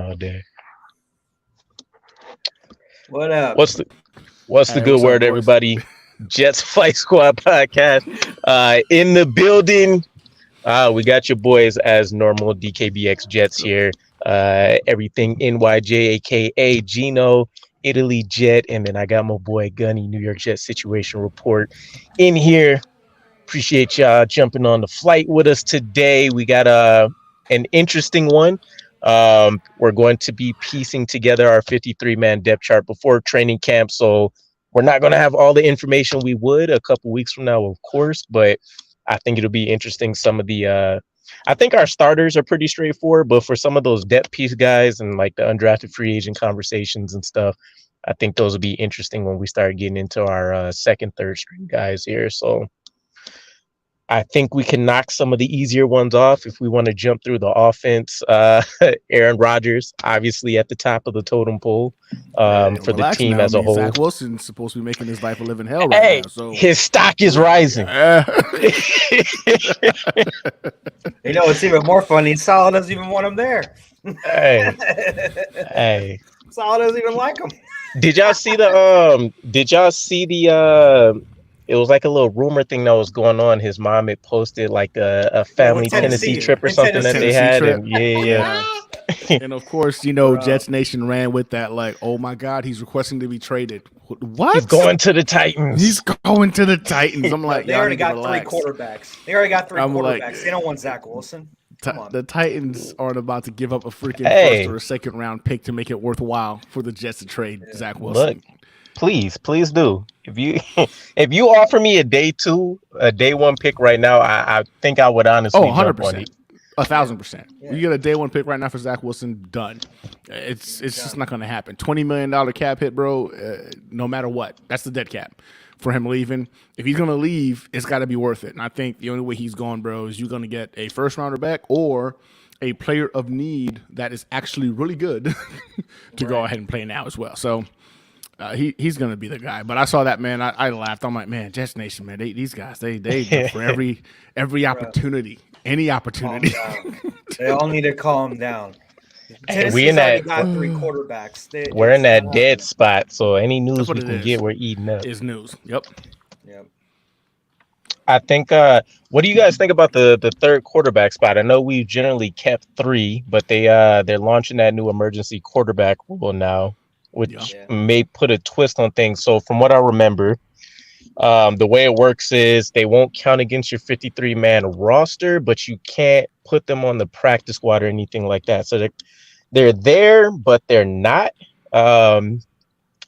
all day. What up? What's the Hey, good what's up, word, boys? everybody? Jets Fight Squad podcast in the building. We got your boys as normal. DKBxJets here. Everything NYJ, aka Gino, Italy Jet, and then I got my boy Gunny, New York Jet situation report in here. Appreciate y'all jumping on the flight with us today. We got an interesting one. We're going to be piecing together our 53-man depth chart before training camp. So we're not going to have all the information we would a couple weeks from now, of course, but I think it'll be interesting. Some of the I think our starters are pretty straightforward, but for some of those depth piece guys and like the undrafted free agent conversations and stuff, I think those will be interesting when we start getting into our second, third string guys here. So I think we can knock some of the easier ones off if we want to jump through the offense. Aaron Rodgers, obviously at the top of the totem pole Hey, for the relax team now. I as a mean, whole. Zach Wilson's supposed to be making his life a living hell right Hey, now. So, his stock is rising. It's even more funny. Salah doesn't even want him there. Hey, hey. Salah doesn't even like him. Did y'all see the it was like a little rumor thing that was going on. His mom had posted like a Yeah, with family Tennessee Tennessee. trip or In something the that they Tennessee. Tennessee had, trip. and yeah. Yeah. And of course, Bro. Jets Nation ran with that, like, oh my God, he's requesting to be traded. He's What? going to the He's Titans. going to the Titans. I'm like, They y'all already need to got three relax. quarterbacks. They already got three I'm like, quarterbacks. They don't want Zach Wilson. Come on. the Titans aren't about to give up a freaking first Hey, or a second round pick to make it worthwhile for the Jets to trade Zach look, Wilson. please do. If you if you offer me a day one pick right now, I think I would Oh, honestly jump on 100%. it. 1,000%. Yeah. You get a day one pick right now for Zach Wilson, done. It's just not going to happen. $20 million cap hit, bro. No matter what, that's the dead cap for him leaving. If he's going to leave, it's got to be worth it. And I think the only way he's gone, bro, is you're going to get a first rounder back or a player of need that is actually really good to go ahead and play now as well. So he's going to be the guy. But I saw that, man. I laughed. I'm like, man, Jets Nation, man, these guys, they look for every opportunity, any Calm opportunity. down. They all need to calm down. Hey, we in Tennessee's already that got three quarterbacks. we're in It's not that dead happening. spot. So any That's news what we it can is. get, we're eating up. Is news. Yep. Yeah. I think. What do you guys think about the third quarterback spot? I know we've generally kept three, but they're launching that new emergency quarterback rule now, Yeah. which Yeah. may put a twist on things. So from what I remember, the way it works is they won't count against your 53-man roster, but you can't put them on the practice squad or anything like that. So they're there, but they're not. Um,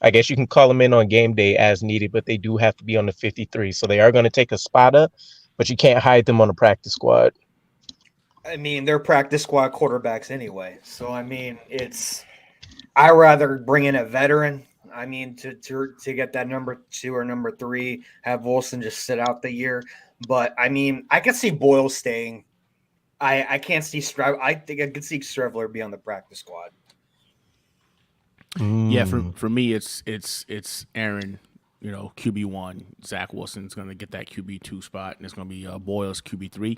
I guess you can call them in on game day as needed, but they do have to be on the 53. So they are going to take a spot up, but you can't hide them on the practice squad. I mean, they're practice squad quarterbacks anyway. So I rather bring in a veteran. I mean, to get that number 2 or number 3, have Wilson just sit out the year. But I mean, I could see Boyle staying. I can't see Streveler. I think I could see Streveler be on the practice squad. Yeah. Mm. For me, it's Aaron. QB1. Zach Wilson's going to get that QB2 spot, and it's going to be Boyle's QB3.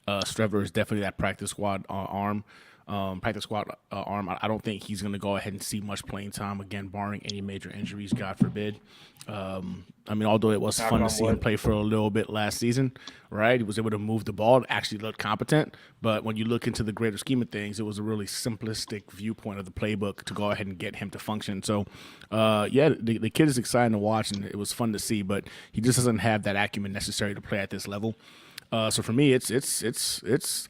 Streveler is definitely that practice squad arm. Practice squad arm. I don't think he's going to go ahead and see much playing time again, barring any major injuries, God forbid. I mean, although it was Knock fun to on see him wood. play for a little bit last season, right? He was able to move the ball, actually looked competent. But when you look into the greater scheme of things, it was a really simplistic viewpoint of the playbook to go ahead and get him to function. So, the kid is exciting to watch, and it was fun to see. But he just doesn't have that acumen necessary to play at this level. So for me, it's.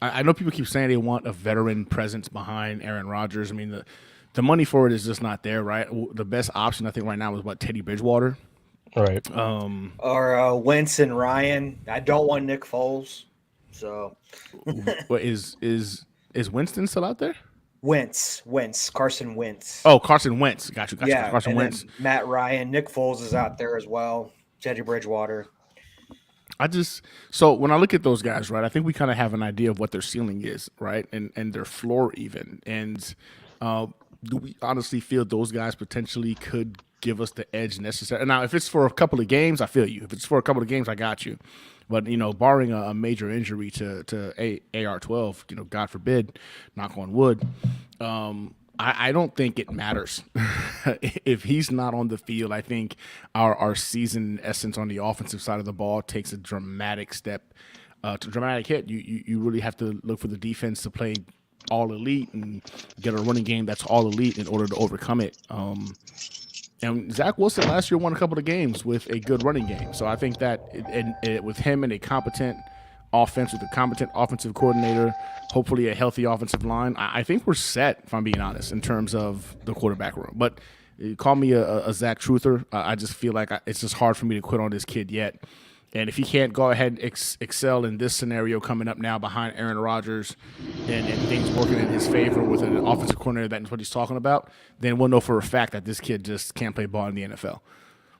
I know people keep saying they want a veteran presence behind Aaron Rodgers. I mean, the money for it is just not there, right? The best option I think right now is Teddy Bridgewater. Right. Or Wentz and Ryan. I don't want Nick Foles. So What is Winston still out there? Carson Wentz. Oh, Carson Wentz. Got you. Yeah, Carson and Wentz. then Matt Ryan, Nick Foles is out there as well. Teddy Bridgewater. So when I look at those guys, right, I think we kind of have an idea of what their ceiling is, right, and their floor even. And do we honestly feel those guys potentially could give us the edge necessary? Now, if it's for a couple of games, I feel you. If it's for a couple of games, I got you. But barring a major injury to AR-12, God forbid, knock on wood. I don't think it matters if he's not on the field. I think our season essence on the offensive side of the ball takes a dramatic step, dramatic hit. You really have to look for the defense to play all elite and get a running game that's all elite in order to overcome it. And Zach Wilson last year won a couple of games with a good running game. So I think that with him and a competent offense, with a competent offensive coordinator, hopefully a healthy offensive line, I think we're set, if I'm being honest, in terms of the quarterback room. But call me a Zach truther. I just feel like it's just hard for me to quit on this kid yet. And if he can't go ahead and excel in this scenario coming up now behind Aaron Rodgers and things working in his favor with an offensive coordinator that's what he's talking about, then we'll know for a fact that this kid just can't play ball in the NFL.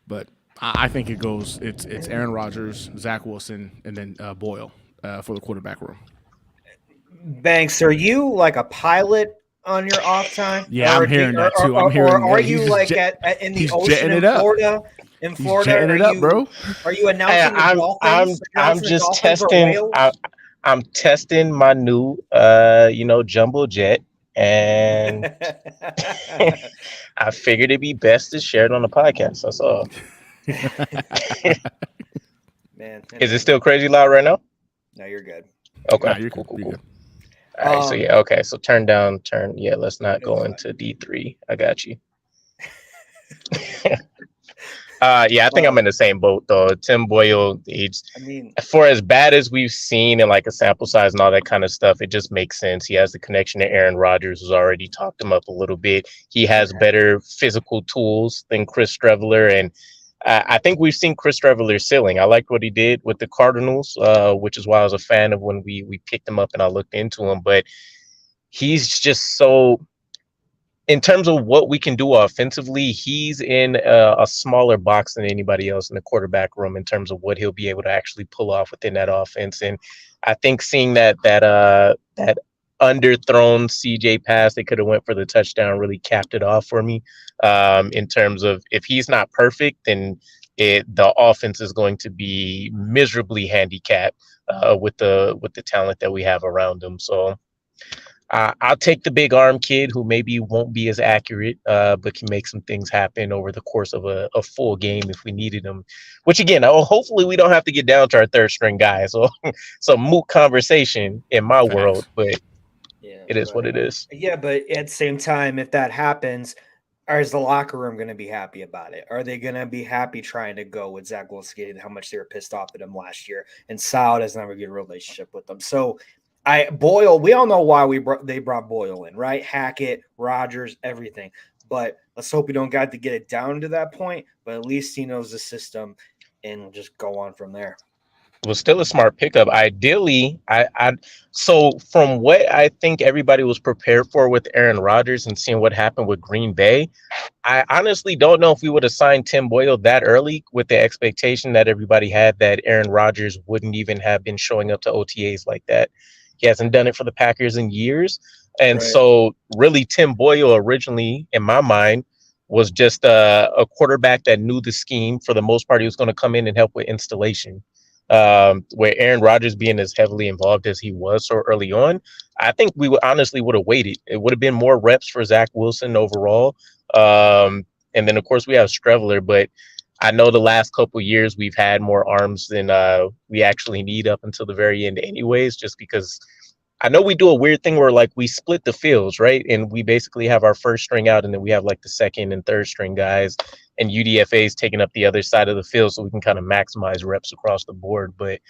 But I think it's Aaron Rodgers, Zach Wilson, and then Boyle for the quarterback room. Banks, are you like a pilot on your off time? Yeah, I'm hearing that too. I'm hearing. Or are you like in the ocean in Florida? In Florida, jetting it up, bro. Are you announcing the dolphins? I'm just testing. I'm testing my new, jumbo jet, and I figured it'd be best to share it on the podcast. That's all. Man, is it still crazy loud right now? No, you're good. Okay, nah, you're cool. Good. All right, so yeah, okay, so turn down. Yeah, let's not go into D3. I got you. Yeah, I think I'm in the same boat though. Tim Boyle, for as bad as we've seen and like a sample size and all that kind of stuff, it just makes sense. He has the connection to Aaron Rodgers, who's already talked him up a little bit. He has better physical tools than Chris Streveler, and I think we've seen Chris Streveler's ceiling. I liked what he did with the Cardinals, which is why I was a fan of when we picked him up and I looked into him. But he's just so. In terms of what we can do offensively, he's in a smaller box than anybody else in the quarterback room in terms of what he'll be able to actually pull off within that offense. And I think seeing that underthrown CJ pass, they could have went for the touchdown, really capped it off for me. In terms of if he's not perfect, then the offense is going to be miserably handicapped with the talent that we have around him. So. I'll take the big arm kid who maybe won't be as accurate, but can make some things happen over the course of a full game if we needed him. Which again, hopefully we don't have to get down to our third string guy. So some moot conversation in my world, but it is what it is. Yeah, but at the same time, if that happens, is the locker room going to be happy about it? Are they going to be happy trying to go with Zach Wilson, how much they were pissed off at him last year? And Sal doesn't have a good relationship with them. So Boyle, we all know why they brought Boyle in, right? Hackett, Rodgers, everything. But let's hope we don't got to get it down to that point. But at least he knows the system and just go on from there. Was still a smart pickup. Ideally, so from what I think everybody was prepared for with Aaron Rodgers and seeing what happened with Green Bay, I honestly don't know if we would have signed Tim Boyle that early with the expectation that everybody had that Aaron Rodgers wouldn't even have been showing up to OTAs like that. He hasn't done it for the Packers in years. And so really Tim Boyle originally, in my mind, was just a quarterback that knew the scheme. For the most part, he was going to come in and help with installation. Where Aaron Rodgers being as heavily involved as he was so early on, I think we would have waited. It would have been more reps for Zach Wilson overall. And then, of course, we have Streveler, but I know the last couple of years we've had more arms than we actually need up until the very end anyways, just because I know we do a weird thing where like we split the fields, right? And we basically have our first string out and then we have like the second and third string guys and UDFA's taking up the other side of the field so we can kind of maximize reps across the board. But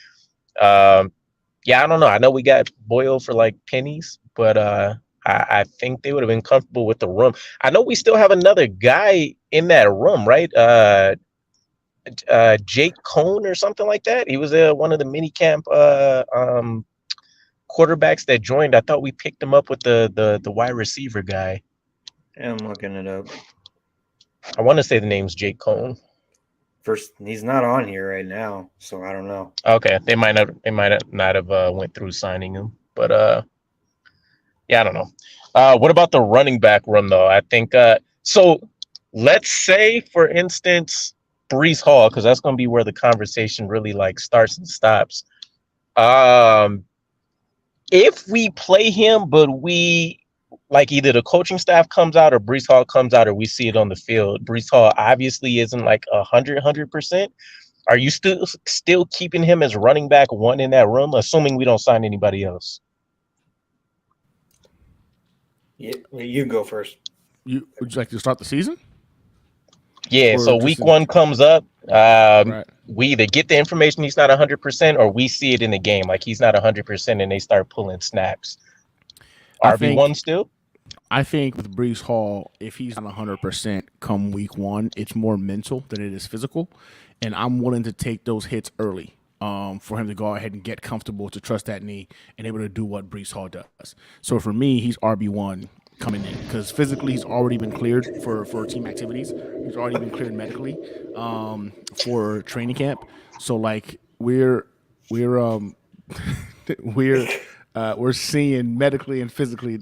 yeah, I don't know. I know we got Boyle for like pennies, but I think they would have been comfortable with the room. I know we still have another guy in that room, right? Jake Cohn or something like that. He was one of the mini camp quarterbacks that joined. I thought we picked him up with the wide receiver guy. I'm looking it up. I want to say the name's Jake Cohn. First, he's not on here right now, so I don't know. Okay, they might not have went through signing him, but yeah, I don't know. What about the running back room though? I think so. Let's say, for instance, Breece Hall, because that's going to be where the conversation really like starts and stops. If we play him, but we like either the coaching staff comes out or Brees Hall comes out or we see it on the field. Brees Hall obviously isn't like 100%. Are you still keeping him as running back one in that room, assuming we don't sign anybody else? Yeah, you go first. Would you like to start the season? Yeah, Or so just week one comes up. right. We either get the information he's not 100% or we see it in the game like he's not 100% and they start pulling snaps. I RB1 think still? I think with Brees Hall, if he's not 100% come week one, it's more mental than it is physical. And I'm willing to take those hits early for him to go ahead and get comfortable to trust that knee and able to do what Brees Hall does. So for me, he's RB1 coming in because physically he's already been cleared for team activities. He's already been cleared medically for training camp. So like we're we're we're seeing medically and physically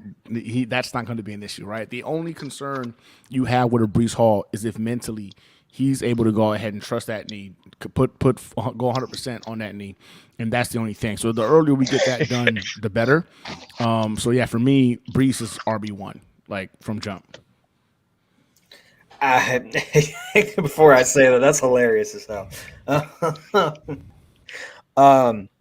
that's not going to be an issue, right? The only concern you have with a Brees Hall is if mentally he's able to go ahead and trust that knee, go 100% on that knee, and that's the only thing. So the earlier we get that done, the better. So yeah, for me, Brees is RB1, like from jump. Before I say that, that's hilarious as hell.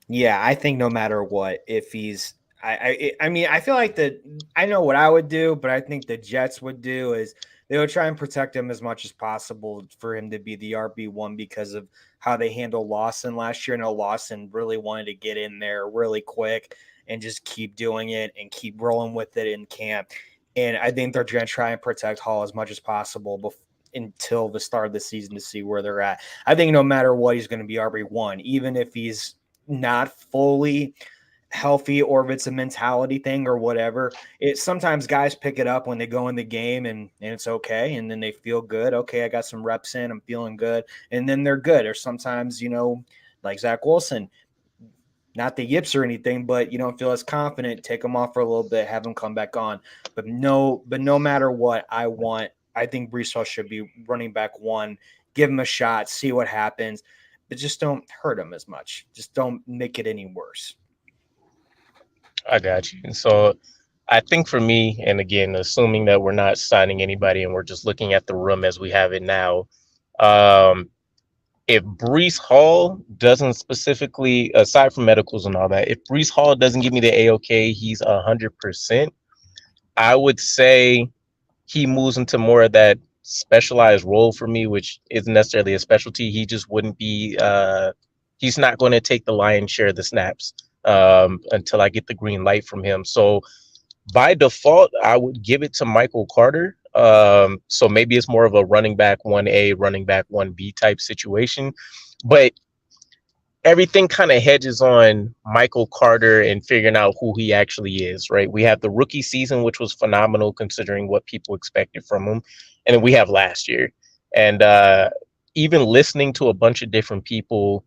Yeah, I think no matter what, if he's, I mean, I feel like that. I know what I would do, but I think the Jets would do is they would try and protect him as much as possible for him to be the RB1 because of how they handled Lawson last year. I know Lawson really wanted to get in there really quick and just keep doing it and keep rolling with it in camp. And I think they're going to try and protect Hall as much as possible until the start of the season to see where they're at. I think no matter what, he's going to be RB1, even if he's not fully healthy or if it's a mentality thing or whatever. It sometimes guys pick it up when they go in the game and it's okay. And then they feel good. Okay, I got some reps in, I'm feeling good. And then they're good. Or sometimes, like Zach Wilson, not the yips or anything, but you don't feel as confident, take them off for a little bit, have them come back on. But no matter what, I think Brees Hall should be running back one, give him a shot, see what happens, but just don't hurt him as much. Just don't make it any worse. I got you. And so I think for me, and again, assuming that we're not signing anybody and we're just looking at the room as we have it now, um, if Brees Hall doesn't specifically, aside from medicals and all that, if Brees Hall doesn't give me the A-OK, he's 100%, I would say he moves into more of that specialized role for me, which isn't necessarily a specialty. He just wouldn't be, he's not going to take the lion's share of the snaps until I get the green light from him. So by default, I would give it to Michael Carter. So maybe it's more of a running back 1A, running back 1B type situation. But everything kind of hedges on Michael Carter and figuring out who he actually is, right? We have the rookie season, which was phenomenal considering what people expected from him. And then we have last year. And even listening to a bunch of different people,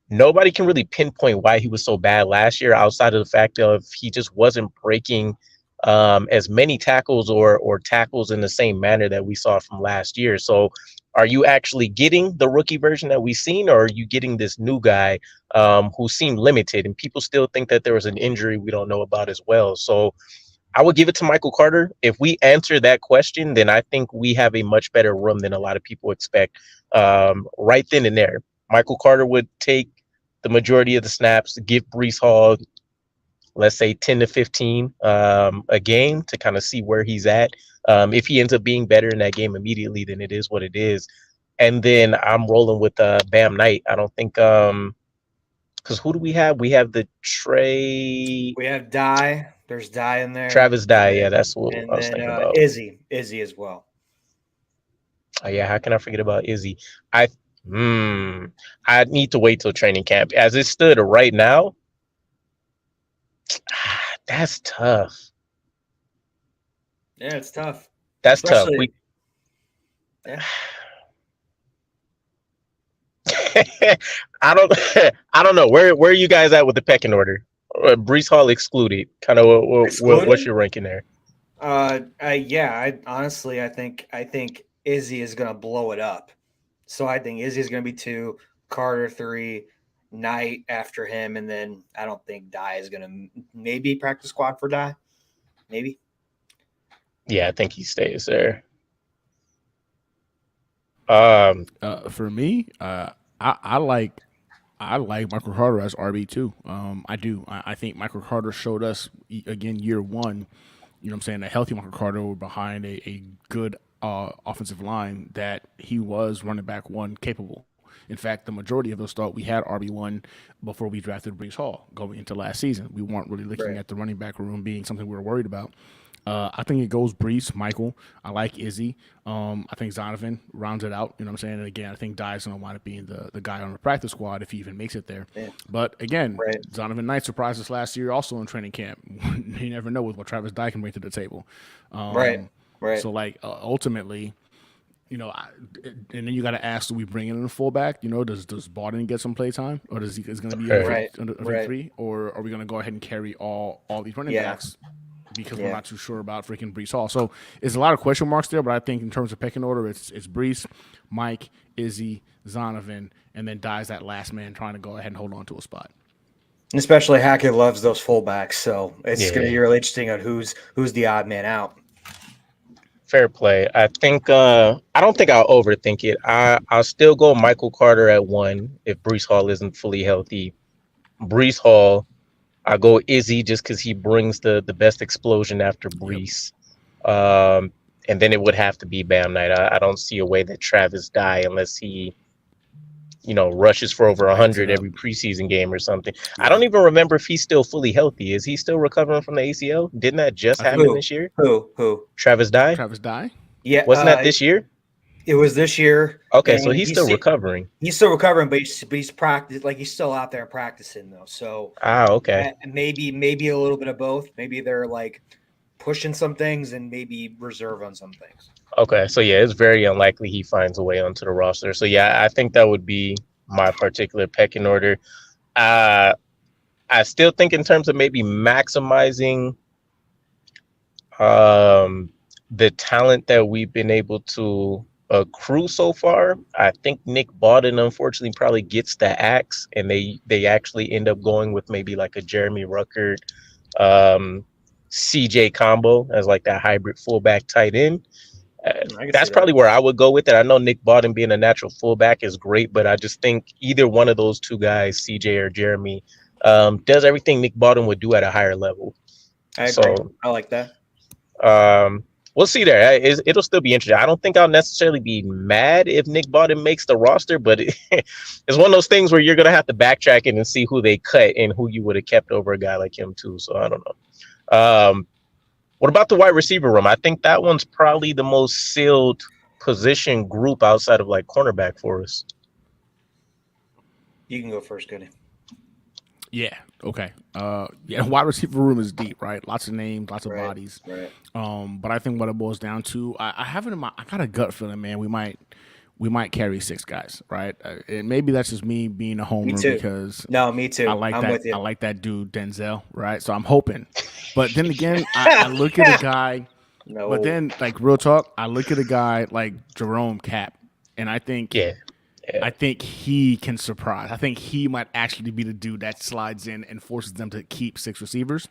nobody can really pinpoint why he was so bad last year outside of the fact of he just wasn't breaking as many tackles or tackles in the same manner that we saw from last year. So are you actually getting the rookie version that we've seen, or are you getting this new guy who seemed limited and people still think that there was an injury we don't know about as well? So I would give it to Michael Carter. If we answer that question, then I think we have a much better room than a lot of people expect right then and there. Michael Carter would take the majority of the snaps, give Brees Hall, let's say 10 to 15 a game to kind of see where he's at. If he ends up being better in that game immediately, then it is what it is. And then I'm rolling with Bam Knight. I don't think because who do we have? We have the Trey. We have Dye. There's Dye in there. Travis Dye. Yeah, that's what I was thinking about. Izzy as well. Oh, yeah, how can I forget about Izzy? I need to wait till training camp. As it stood right now, that's tough. Yeah, it's tough. That's tough. Yeah. I don't know. Where are you guys at with the pecking order? Brees Hall excluded. Kind of what's your ranking there? I honestly, I think Izzy is gonna blow it up. So I think Izzy is gonna be 2, Carter 3, Knight after him, and then I don't think Dye is gonna maybe practice squad for Dye, maybe. Yeah, I think he stays there. Um, For me, I like Michael Carter as RB2. I do. I think Michael Carter showed us again year one. You know what I'm saying? A healthy Michael Carter behind a good offensive line that he was running back one capable. In fact, the majority of us thought we had RB1 before we drafted Brees Hall going into last season. We weren't really looking Right. at the running back room being something we were worried about. I think it goes Brees, Michael. I like Izzy. I think Zonovan rounds it out. You know what I'm saying? And again, I think Dye's going to wind up being the guy on the practice squad if he even makes it there. Yeah. But again, Right. Zonovan Knight surprised us last year also in training camp. You never know with what Travis Dye can bring to the table. Right. Right. So, like, ultimately, you know, and then you got to ask: do we bring in a fullback? You know, does Borden get some play time, or is going to be Right. under Right. three, or are we going to go ahead and carry all these running Yeah. backs because Yeah. we're not too sure about freaking Brees Hall? So it's a lot of question marks there, but I think in terms of pecking order, it's Brees, Mike, Izzy, Zonovan, and then Dye's that last man trying to go ahead and hold on to a spot. And especially Hackett loves those fullbacks, so it's Yeah. going to be really interesting on who's the odd man out. Fair play. I think I don't think I'll overthink it. I'll still go Michael Carter at 1 if Brees Hall isn't fully healthy. Brees Hall, I go Izzy just because he brings the best explosion after Brees. And then it would have to be Bam Knight. I don't see a way that Travis Dye unless he, rushes for over Lights 100 it up. every preseason game or something. I Yeah. don't even remember if he's still fully healthy. Is he still recovering from the ACL? Didn't that just I think- happen Who? this year? Who? Travis Dye? Travis Dye. Yeah, Wasn't that this year? it was this year. Okay, so and he's still recovering. He's still recovering, but he's practiced. Like he's still out there practicing though. So Okay. maybe a little bit of both. Maybe they're like pushing some things and maybe reserve on some things. Okay, so yeah, it's very unlikely he finds a way onto the roster. So yeah, I think that would be my particular pecking order. I still think in terms of maybe maximizing the talent that we've been able to accrue so far, I think Nick Bawden unfortunately probably gets the axe, and they actually end up going with maybe like a Jeremy Ruckert, CJ combo as like that hybrid fullback tight end. That's probably where I would go with it. I know Nick Bawden being a natural fullback is great, but I just think either one of those two guys, CJ or Jeremy, does everything Nick Bawden would do at a higher level. I agree. So, I like that. We'll see there. It'll still be interesting. I don't think I'll necessarily be mad if Nick Bawden makes the roster, but it's one of those things where you're going to have to backtrack it and see who they cut and who you would have kept over a guy like him too. So I don't know. What about the wide receiver room? I think that one's probably the most sealed position group outside of like cornerback for us. You can go first, Goody. Yeah. Okay. Yeah. Wide receiver room is deep, right? Lots of names, lots of Right, bodies. right. But I think what it boils down to, I have it in my. I got a gut feeling, man. We might carry 6 guys, right? And maybe that's just me being a homer too. because No, me too. I like I'm that. with you. I like that dude Denzel, right? So I'm hoping. But then again, I look at a guy. No. But then, like real talk, I look at a guy like Jerome Cap, and I think. Yeah. I think he can surprise. I think he might actually be the dude that slides in and forces them to keep 6 receivers.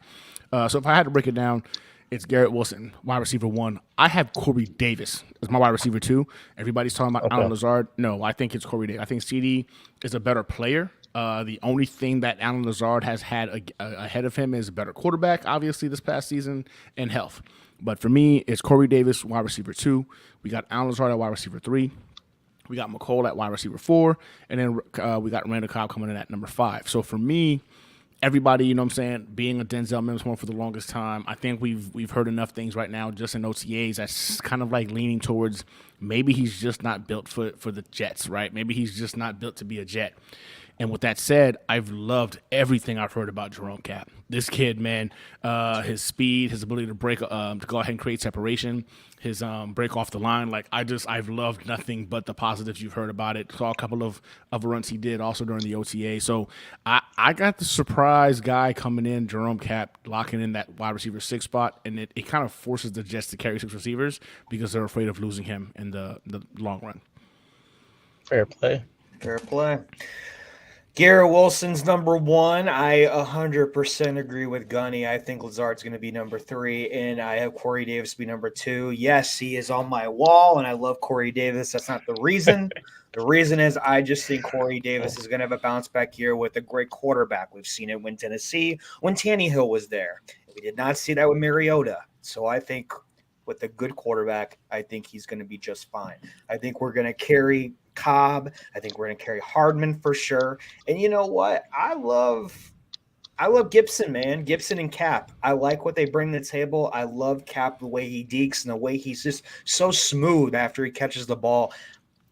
So if I had to break it down, it's Garrett Wilson, wide receiver 1. I have Corey Davis as my wide receiver 2. Everybody's talking about Alan Lazard. No, I think it's Corey Davis. I think CD is a better player. The only thing that Alan Lazard has had ahead of him is a better quarterback, obviously, this past season, and health. But for me, it's Corey Davis, wide receiver 2. We got Alan Lazard at wide receiver 3. We got McCall at wide receiver 4, and then we got Randall Cobb coming in at number 5. So for me, everybody, you know what I'm saying, being a Denzel Mims one for the longest time, I think we've heard enough things right now just in OTAs that's kind of like leaning towards maybe he's just not built for the Jets, right? Maybe he's just not built to be a Jet. And with that said, I've loved everything I've heard about Jerome Cap. This kid, man, his speed, his ability to break, to go ahead and create separation, his break off the line. Like I've loved nothing but the positives you've heard about it. Saw a couple of runs he did also during the OTA. So I got the surprise guy coming in, Jerome Cap, locking in that wide receiver 6 spot, and it kind of forces the Jets to carry 6 receivers because they're afraid of losing him in the long run. Fair play. Fair play. Garrett Wilson's number 1. I 100% agree with Gunny. I think Lazard's going to be number 3, and I have Corey Davis be number 2. Yes, he is on my wall, and I love Corey Davis. That's not the reason. The reason is I just think Corey Davis is going to have a bounce back year with a great quarterback. We've seen it when Tennessee, when Tannehill was there. We did not see that with Mariota. So I think with a good quarterback, I think he's going to be just fine. I think we're going to carry Cobb. I think we're going to carry Hardman for sure. And you know what? I love Gibson, man. Gibson and Cap. I like what they bring to the table. I love Cap, the way he dekes and the way he's just so smooth after he catches the ball.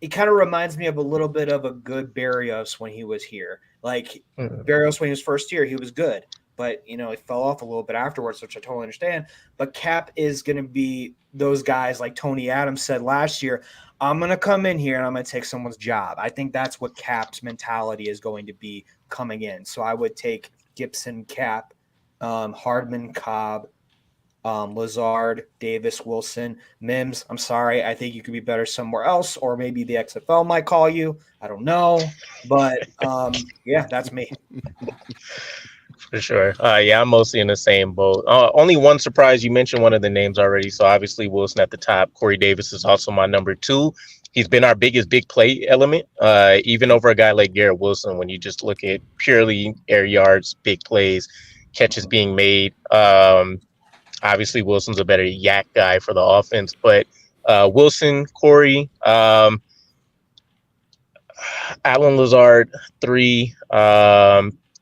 It kind of reminds me of a little bit of a good Barrios when he was here. Like Barrios when he was first year, he was good. But, he fell off a little bit afterwards, which I totally understand. But Cap is going to be those guys like Tony Adams said last year, I'm going to come in here and I'm going to take someone's job. I think that's what Cap's mentality is going to be coming in. So I would take Gibson, Cap, Hardman, Cobb, Lazard, Davis, Wilson, Mims. I'm sorry. I think you could be better somewhere else, or maybe the XFL might call you. I don't know. But, yeah, that's me. For sure. Yeah, I'm mostly in the same boat. Only one surprise. You mentioned one of the names already. So obviously Wilson at the top. Corey Davis is also my number 2. He's been our biggest big play element, even over a guy like Garrett Wilson. When you just look at purely air yards, big plays, catches being made. Obviously Wilson's a better yak guy for the offense, but Wilson, Corey, Alan Lazard, 3.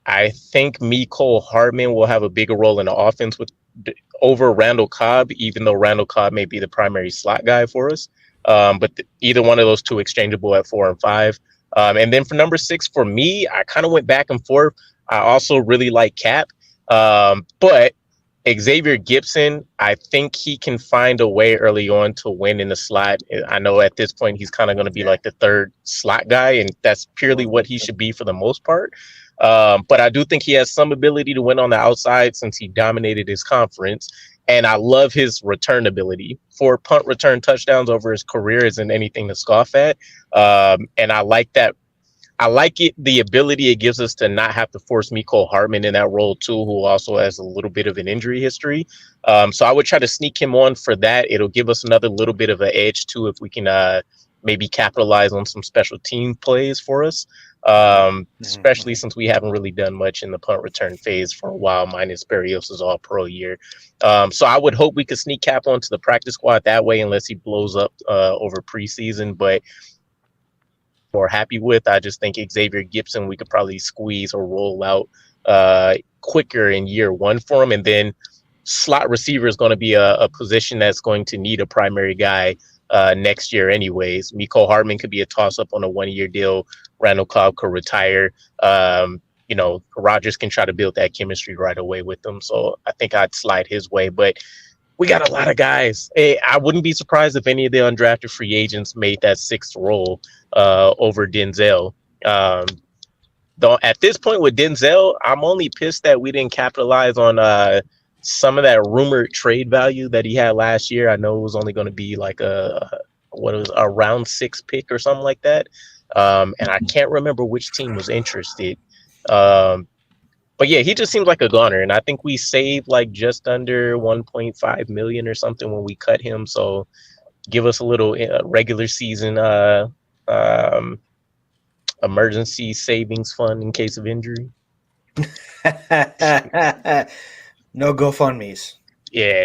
I think Mecole Hardman will have a bigger role in the offense over Randall Cobb, even though Randall Cobb may be the primary slot guy for us. But either one of those two exchangeable at 4 and 5. And then for number 6, for me, I kind of went back and forth. I also really like Cap, but Xavier Gibson, I think he can find a way early on to win in the slot. I know at this point he's kind of going to be like the third slot guy, and that's purely what he should be for the most part. But I do think he has some ability to win on the outside since he dominated his conference. And I love his return ability. 4 punt return touchdowns over his career isn't anything to scoff at. And I like that. I like it, the ability it gives us to not have to force Mecole Hardman in that role too, who also has a little bit of an injury history. So I would try to sneak him on for that. It'll give us another little bit of an edge too, if we can maybe capitalize on some special team plays for us. Especially since we haven't really done much in the punt return phase for a while, minus Barrios' all-pro year. So I would hope we could sneak Cap onto the practice squad that way, unless he blows up over preseason. But more happy with, I just think Xavier Gibson, we could probably squeeze or roll out quicker in year 1 for him. And then slot receiver is going to be a position that's going to need a primary guy next year anyways. Mecole Hardman could be a toss-up on a 1-year deal. Randall Cobb could retire. Rodgers can try to build that chemistry right away with them. So I think I'd slide his way. But we got a lot of guys. Hey, I wouldn't be surprised if any of the undrafted free agents made that 6th role over Denzel. Though at this point with Denzel, I'm only pissed that we didn't capitalize on some of that rumored trade value that he had last year. I know it was only going to be like a round 6 pick or something like that. And I can't remember which team was interested. But yeah, he just seems like a goner, and I think we saved like just under 1.5 million or something when we cut him. So give us a little regular season emergency savings fund in case of injury. No GoFundMe's. Yeah,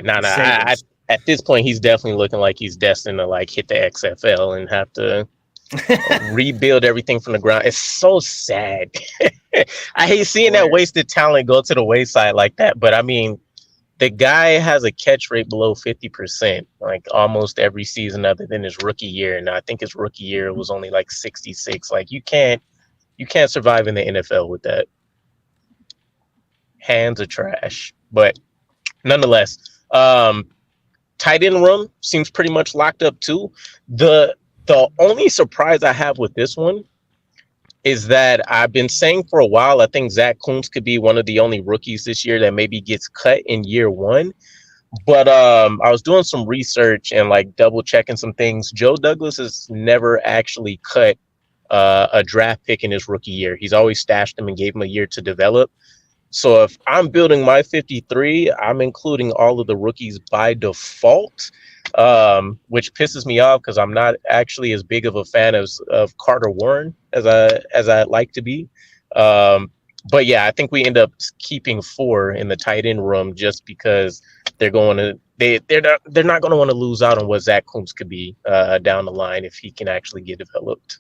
at this point, he's definitely looking like he's destined to like hit the XFL and have to rebuild everything from the ground. It's so sad. I hate seeing that wasted talent go to the wayside like that. But I mean, the guy has a catch rate below 50%, like almost every season other than his rookie year. And I think his rookie year was only like 66. Like you can't survive in the NFL with that. Hands are trash. But nonetheless, tight end room seems pretty much locked up too. The only surprise I have with this one is that I've been saying for a while, I think Zach Kuntz could be one of the only rookies this year that maybe gets cut in year 1. But I was doing some research and like double checking some things. Joe Douglas has never actually cut a draft pick in his rookie year. He's always stashed him and gave him a year to develop. So if I'm building my 53, I'm including all of the rookies by default, which pisses me off because I'm not actually as big of a fan of Carter Warren as I'd like to be. But yeah, I think we end up keeping 4 in the tight end room just because they're not going to want to lose out on what Zach Kuntz could be down the line if he can actually get developed.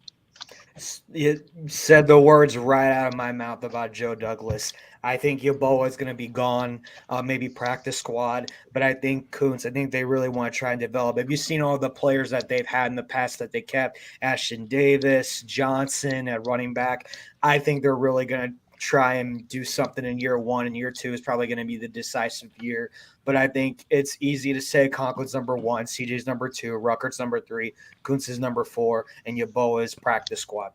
You said the words right out of my mouth about Joe Douglas. I think Yeboah is going to be gone, maybe practice squad, but I think Kuntz, I think they really want to try and develop. Have you seen all the players that they've had in the past that they kept? Ashton Davis, Johnson at running back. I think they're really going to try and do something in year 1, and year 2 is probably going to be the decisive year. But I think it's easy to say Conklin's number 1, CJ's number 2, Ruckert's number 3, Kuntz is number 4, and Yeboah is practice squad.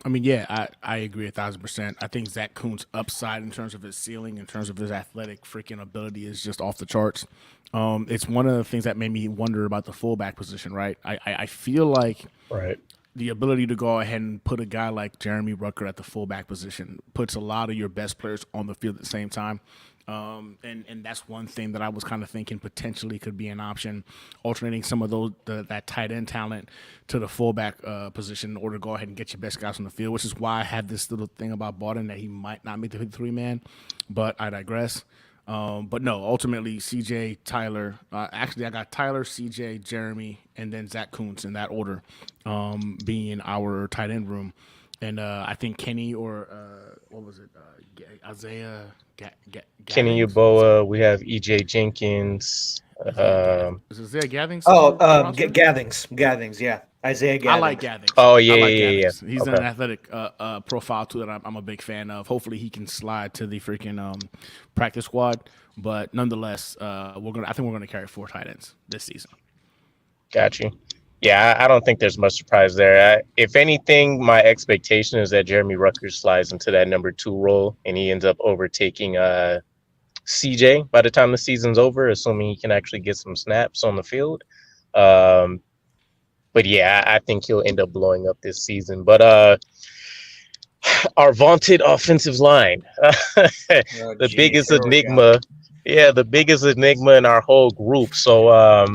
I mean, yeah, I agree 1,000%. I think Zach Kuntz' upside in terms of his ceiling, in terms of his athletic freaking ability, is just off the charts. It's one of the things that made me wonder about the fullback position, right? I feel like the ability to go ahead and put a guy like Jeremy Ruckert at the fullback position puts a lot of your best players on the field at the same time. And that's one thing that I was kind of thinking potentially could be an option, alternating some of that tight end talent to the fullback position in order to go ahead and get your best guys on the field, which is why I had this little thing about Barton that he might not make the 53-man, but I digress. But no, ultimately, CJ, Tyler. Actually, I got Tyler, CJ, Jeremy, and then Zach Kuntz in that order, being our tight end room. And I think Kenny or what was it? Isaiah Kenny Yeboah. We have EJ Jenkins. Is it Isaiah Gathings? Gathings, yeah. Isaiah Gathings. I like Gathings. Oh, I yeah, like yeah. Gathings. He's an athletic profile, too, that I'm a big fan of. Hopefully he can slide to the freaking practice squad. But nonetheless, I think we're going to carry 4 tight ends this season. Got you. Yeah, I don't think there's much surprise there. If anything, my expectation is that Jeremy Ruckert slides into that number 2 role and he ends up overtaking CJ by the time the season's over, assuming he can actually get some snaps on the field. But yeah, I think he'll end up blowing up this season. But our vaunted offensive line, the biggest enigma. Yeah, the biggest enigma in our whole group. So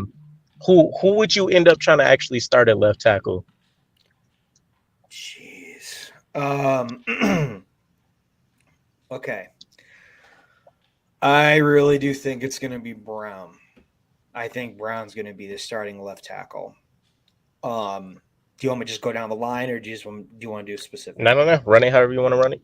who would you end up trying to actually start at left tackle? Jeez. Okay. I really do think it's going to be Brown. I think Brown's going to be the starting left tackle. Do you want me to just go down the line, or do you want to do specific? No. Run it however you want to run it.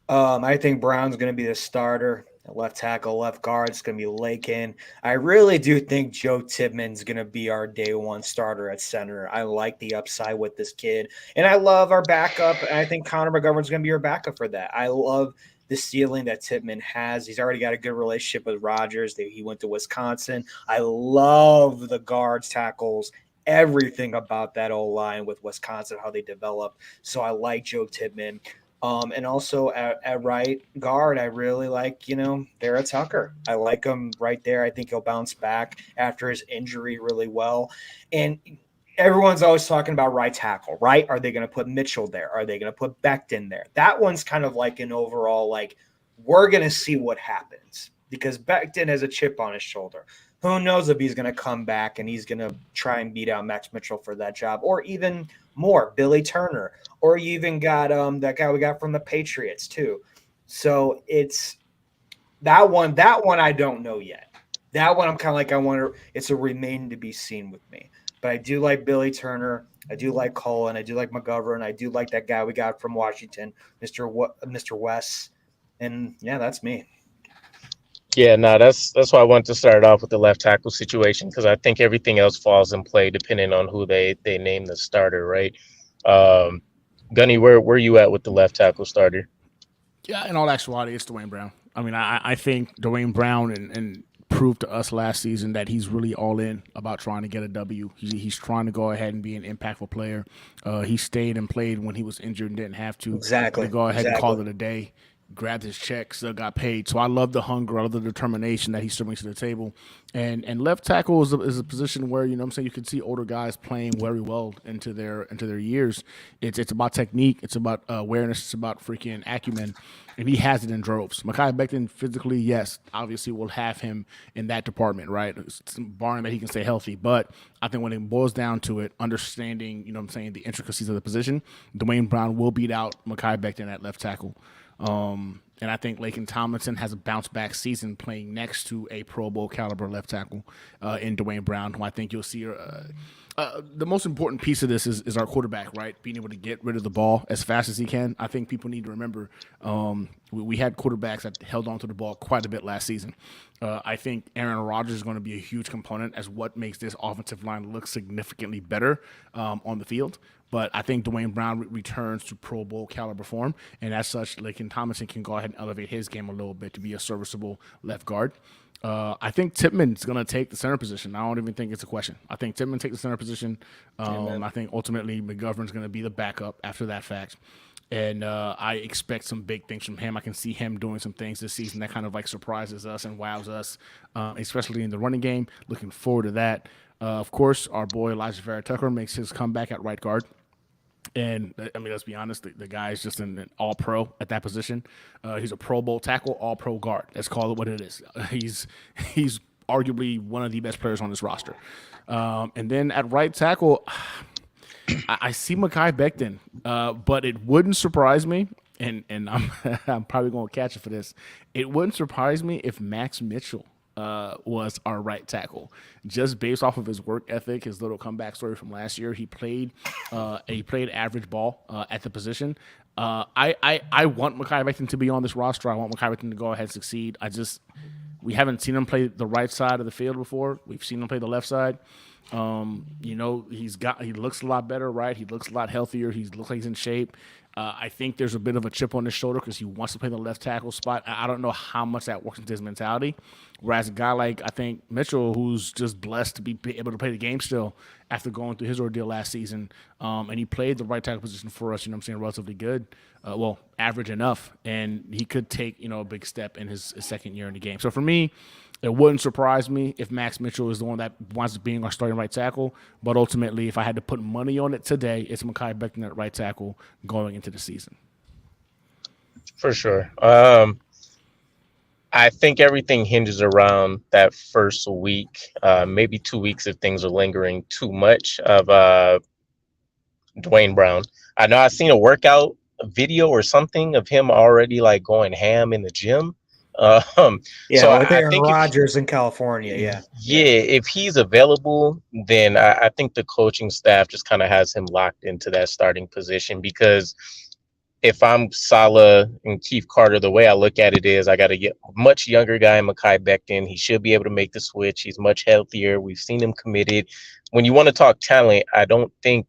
I think Brown's going to be the starter. Left tackle, left guard, it's going to be Lakin. I really do think Joe Tippmann's going to be our day 1 starter at center. I like the upside with this kid. And I love our backup. And I think Connor McGovern's going to be our backup for that. I love the ceiling that Tippmann has. He's already got a good relationship with Rodgers. He went to Wisconsin. I love the guards, tackles, everything about that O-line with Wisconsin, how they develop. So I like Joe Tippmann. And also at right guard, I really like, Vera Tucker. I like him right there. I think he'll bounce back after his injury really well. And everyone's always talking about right tackle, right? Are they going to put Mitchell there? Are they going to put Becton there? That one's kind of like an overall, we're going to see what happens because Becton has a chip on his shoulder. Who knows if he's going to come back and he's going to try and beat out Max Mitchell for that job, or even more, Billy Turner, or you even got that guy we got from the Patriots too. So it's that one. That one I don't know yet. That one I'm kind of like I wonder. It's a remain to be seen with me. But I do like Billy Turner. I do like Cullen. I do like McGovern. I do like that guy we got from Washington, Mr. West. And yeah, that's me. Yeah, no, that's why I wanted to start off with the left tackle situation because I think everything else falls in play depending on who they name the starter, right? Gunny, where you at with the left tackle starter? Yeah, in all actuality, it's Dwayne Brown. I mean, I think Dwayne Brown and proved to us last season that he's really all in about trying to get a W. He's trying to go ahead and be an impactful player. He stayed and played when he was injured and didn't have to. Exactly. To go ahead and call it a day. grabbed his check, still got paid. So I love the hunger, I love the determination that he's still brings to the table. And left tackle is a position where, you know what I'm saying, you can see older guys playing very well into their years. It's about technique, it's about awareness, it's about freaking acumen, and he has it in droves. Mekhi Becton physically, yes, obviously we'll have him in that department, right? Barring that he can stay healthy. But I think when it boils down to it, understanding, you know what I'm saying, the intricacies of the position, Dwayne Brown will beat out Mekhi Becton at left tackle. And I think Laken Tomlinson has a bounce back season playing next to a Pro Bowl caliber left tackle in Dwayne Brown, who I think you'll see. The most important piece of this is our quarterback, right? Being able to get rid of the ball as fast as he can. I think people need to remember we had quarterbacks that held on to the ball quite a bit last season. I think Aaron Rodgers is going to be a huge component as what makes this offensive line look significantly better on the field. But I think Dwayne Brown returns to Pro Bowl caliber form, and as such, Laken Tomlinson can go ahead and elevate his game a little bit to be a serviceable left guard. I think Tippmann's going to take the center position. I don't even think it's a question. I think Tippmann takes the center position. I think ultimately McGovern's going to be the backup after that fact. And I expect some big things from him. I can see him doing some things this season that kind of like surprises us and wows us, especially in the running game. Looking forward to that. Of course, our boy Elijah Vera Tucker makes his comeback at right guard. And I mean, let's be honest, the guy is just an all-pro at that position. He's a Pro Bowl tackle, all-pro guard. Let's call it what it is. He's arguably one of the best players on this roster. And then at right tackle, I see Mekhi Becton, but it wouldn't surprise me, and I'm probably going to catch it for this. It wouldn't surprise me if Max Mitchell was our right tackle, just based off of his work ethic, his little comeback story from last year. He played average ball at the position. I want Mekhi Becton to be on this roster. I want Mekhi Becton to go ahead and succeed. We haven't seen him play the right side of the field before. We've seen him play the left side. You know, he looks a lot better, right? He looks a lot healthier. He looks like he's in shape. I think there's a bit of a chip on his shoulder because he wants to play the left tackle spot. I don't know how much that works into his mentality. Whereas a guy like, I think, Mitchell, who's just blessed to be able to play the game still after going through his ordeal last season, and he played the right tackle position for us, you know what I'm saying, relatively good, average enough, and he could take, you know, a big step in his second year in the game. So for me, it wouldn't surprise me if Max Mitchell is the one that winds up being our starting right tackle. But ultimately, if I had to put money on it today, it's Mekhi Becton at right tackle going into the season. For sure. I think everything hinges around that first week, maybe 2 weeks if things are lingering too much of Dwayne Brown. I know I've seen a workout video or something of him already like going ham in the gym. Yeah, so with I Aaron think Rodgers in California, yeah. If he's available, then I think the coaching staff just kind of has him locked into that starting position, because if I'm Saleh and Keith Carter, the way I look at it is I got to get a much younger guy in Mekhi Becton. He should be able to make the switch. He's much healthier. We've seen him committed. When you want to talk talent, I don't think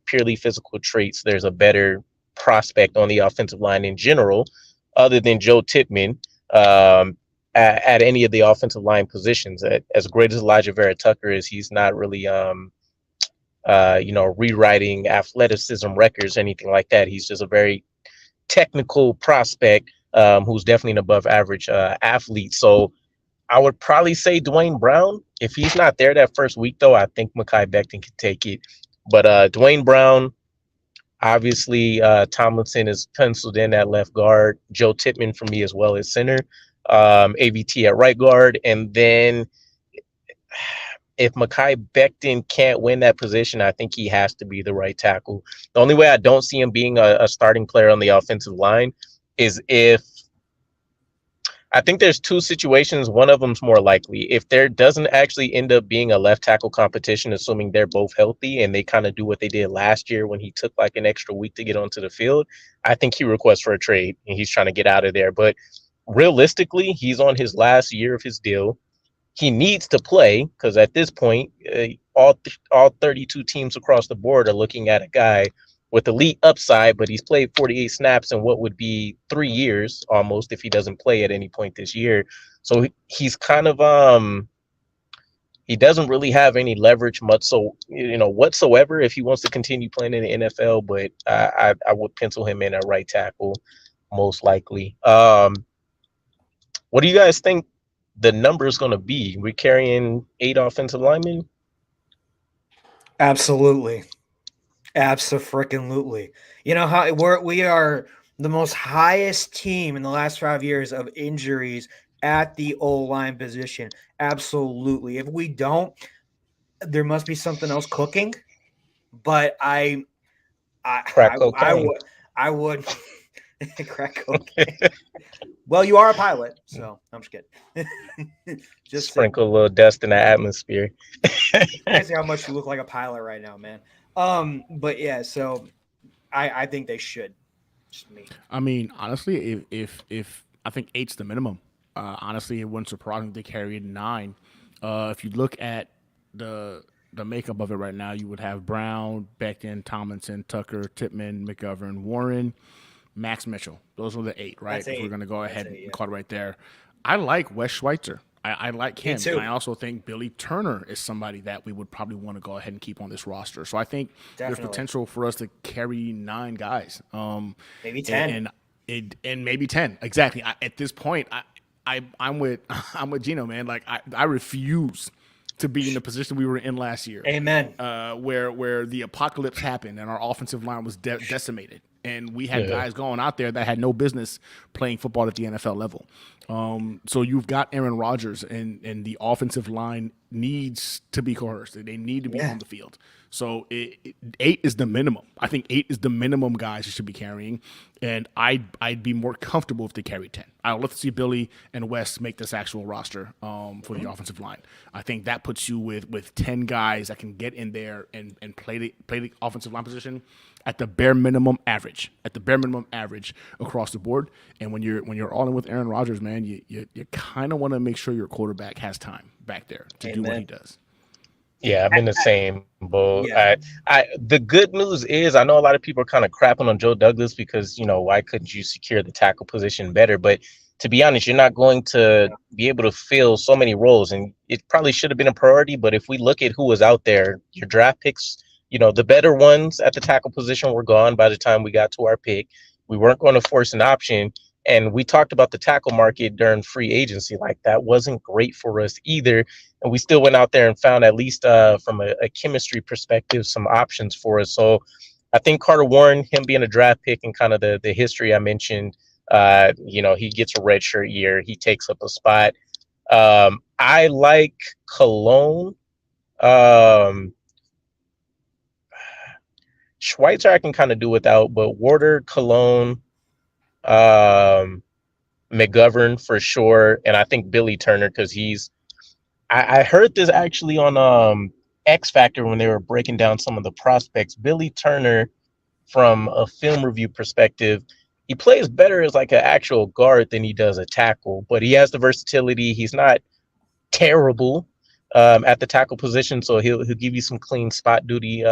purely physical traits, there's a better prospect on the offensive line in general other than Joe Tippmann. At any of the offensive line positions. As great as Elijah Vera Tucker is, he's not really, rewriting athleticism records, anything like that. He's just a very technical prospect who's definitely an above average athlete. So I would probably say Dwayne Brown. If he's not there that first week, though, I think Mekhi Becton can take it. But Dwayne Brown, obviously, Tomlinson is penciled in at left guard. Joe Tippmann for me as well as center. AVT at right guard. And then if Mekhi Becton can't win that position, I think he has to be the right tackle. The only way I don't see him being a starting player on the offensive line is if I think there's two situations. One of them's more likely. If there doesn't actually end up being a left tackle competition, assuming they're both healthy and they kind of do what they did last year when he took like an extra week to get onto the field, I think he requests for a trade and he's trying to get out of there. But realistically, he's on his last year of his deal. He needs to play because at this point, all 32 teams across the board are looking at a guy with elite upside, but he's played 48 snaps in what would be 3 years almost if he doesn't play at any point this year. So he's kind of he doesn't really have any leverage whatsoever if he wants to continue playing in the NFL. But I would pencil him in at right tackle. most likely. What do you guys think the number is going to be? We're carrying 8 offensive linemen. Absolutely. Abso-freaking-lutely. You know how we are the most highest team in the last 5 years of injuries at the O-line position. Absolutely. If we don't, there must be something else cooking. But I Crack cocaine. would crack cocaine. Well, you are a pilot, so I'm just kidding. Just Sprinkle a little dust in the atmosphere. can't see how much you look like a pilot right now, man. But yeah, so I think they should. Just me. I mean, honestly, if I think 8's the minimum. Honestly, it wouldn't surprise me if they carried 9. If you look at the makeup of it right now, you would have Brown, Becton, Tomlinson, Tucker, Tippmann, McGovern, Warren, Max Mitchell. Those are the 8, right? That's If 8. we're gonna go That's ahead 8, and yeah. call it right there. I like Wes Schweitzer. I like him. too. And I also think Billy Turner is somebody that we would probably want to go ahead and keep on this roster. So I think there's Definitely. potential for us to carry 9 guys. Maybe 10. And maybe 10. Exactly. At this point, I'm with Gino, man. Like I refuse to be in the position we were in last year. Amen. Where the apocalypse happened and our offensive line was decimated. And we had Yeah. guys going out there that had no business playing football at the NFL level. So you've got Aaron Rodgers, and the offensive line needs to be coerced. They need to be on the field. So 8 is the minimum. I think 8 is the minimum guys you should be carrying, and I'd be more comfortable if they carried 10. I'd love to see Billy and Wes make this actual roster for the offensive line. I think that puts you with 10 guys that can get in there and play the offensive line position at the bare minimum average, across the board. And when you're all in with Aaron Rodgers, man, you kind of want to make sure your quarterback has time back there to do what he does. Yeah, I'm in the same boat. Yeah. The good news is I know a lot of people are kind of crapping on Joe Douglas because, why couldn't you secure the tackle position better? But to be honest, you're not going to be able to fill so many roles, and it probably should have been a priority. But if we look at who was out there, your draft picks, the better ones at the tackle position were gone by the time we got to our pick. We weren't going to force an option. And we talked about the tackle market during free agency. Like, that wasn't great for us either. And we still went out there and found, at least from a chemistry perspective, some options for us. So I think Carter Warren, him being a draft pick and kind of the history I mentioned, he gets a redshirt year. He takes up a spot. I like Cologne. Schweitzer I can kind of do without, but Warder, Cologne, McGovern for sure, and I think Billy Turner because I heard this actually on X Factor when they were breaking down some of the prospects. Billy Turner, from a film review perspective, he plays better as like an actual guard than he does a tackle, but he has the versatility. He's not terrible at the tackle position, so he'll give you some clean spot duty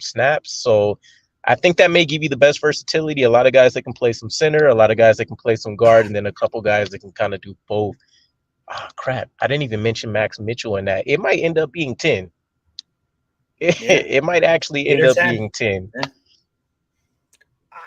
snaps. So I think that may give you the best versatility. A lot of guys that can play some center, a lot of guys that can play some guard, and then a couple guys that can kind of do both. Oh, crap. I didn't even mention Max Mitchell in that. It might end up being 10. It might actually end up being 10. Yeah.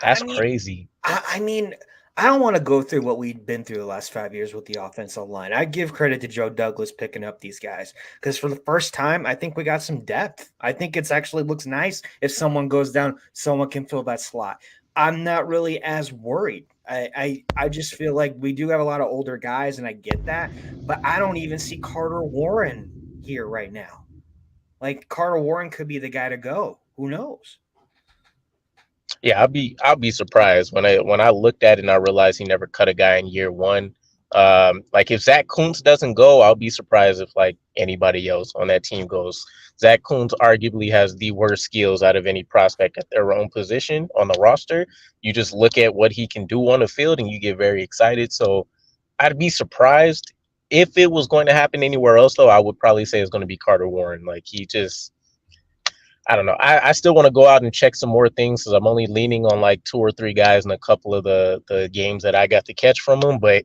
That's crazy. I mean, I don't want to go through what we've been through the last 5 years with the offensive line. I give credit to Joe Douglas picking up these guys because for the first time, I think we got some depth. I think it's actually looks nice. If someone goes down, someone can fill that slot. I'm not really as worried. I just feel like we do have a lot of older guys, and I get that, but I don't even see Carter Warren here right now. Like, Carter Warren could be the guy to go. Who knows? Yeah, I'll be surprised when I looked at it and I realized he never cut a guy in year one. Like, if Zach Kuntz doesn't go, I'll be surprised if like anybody else on that team goes. Zach Kuntz arguably has the worst skills out of any prospect at their own position on the roster. You just look at what he can do on the field and you get very excited. So I'd be surprised if it was going to happen anywhere else, though. I would probably say it's going to be Carter Warren. Like, I don't know. I still want to go out and check some more things because I'm only leaning on like 2 or 3 guys in a couple of the games that I got to catch from him. But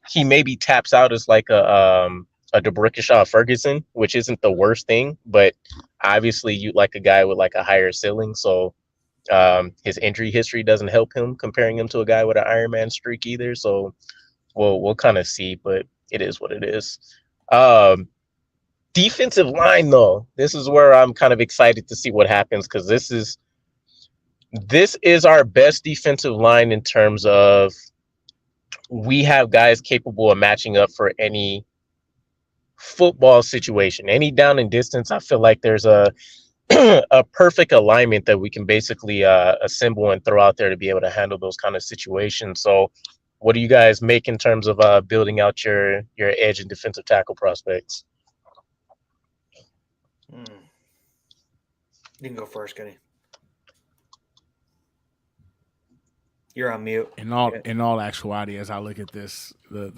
he maybe taps out as like a DeBrickashaw Ferguson, which isn't the worst thing. But obviously you like a guy with like a higher ceiling. So His injury history doesn't help him, comparing him to a guy with an Iron Man streak either. So we'll kind of see, but it is what it is. Defensive line, though, this is where I'm kind of excited to see what happens, because this is our best defensive line in terms of we have guys capable of matching up for any football situation, any down and distance. I feel like there's a a perfect alignment that we can basically assemble and throw out there to be able to handle those kind of situations. So what do you guys make in terms of building out your edge and defensive tackle prospects? You can go first, Kenny. You're on mute. In all actuality, as I look at this, when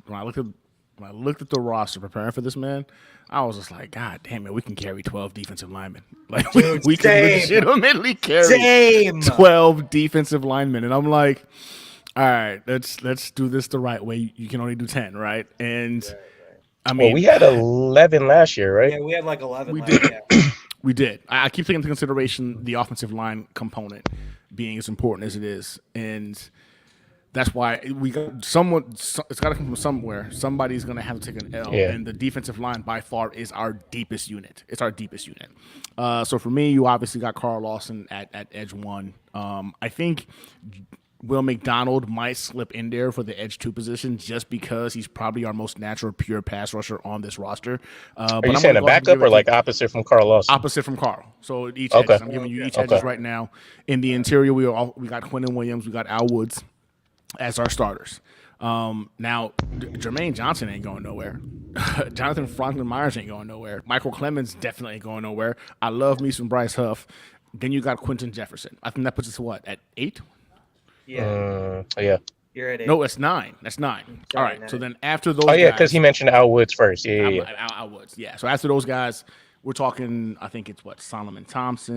I looked at the roster preparing for this, man, I was just like, God damn it, we can carry 12 defensive linemen. Like Dude, we can legitimately carry 12 defensive linemen, and I'm like, all right, let's do this the right way. You can only do 10, right? And Right. I mean, we had 11 last year, right? Yeah, we had like 11. We last did. year. We did. I keep taking into consideration the offensive line component being as important as it is, and that's why we got someone. It's got to come from somewhere. Somebody's going to have to take an L, and the defensive line by far is our deepest unit. It's our deepest unit. So for me, you obviously got Carl Lawson at edge 1. I think Will McDonald might slip in there for the edge 2 position just because he's probably our most natural pure pass rusher on this roster. Are you saying a backup or like opposite from Carl Lawson? Opposite from Carl. So each edges. I'm giving you each edges right now. In the interior, we got Quinnen Williams, we got Al Woods as our starters. Now, Jermaine Johnson ain't going nowhere. Jonathan Franklin Myers ain't going nowhere. Michael Clemens definitely ain't going nowhere. I love me some Bryce Huff. Then you got Quentin Jefferson. I think that puts us at 8? Yeah. You're at 8. No, it's 9. That's 9. All right. 9. So then after those because he mentioned Al Woods first. Al Woods. Yeah. So after those guys, we're talking, I think it's Solomon Thomas,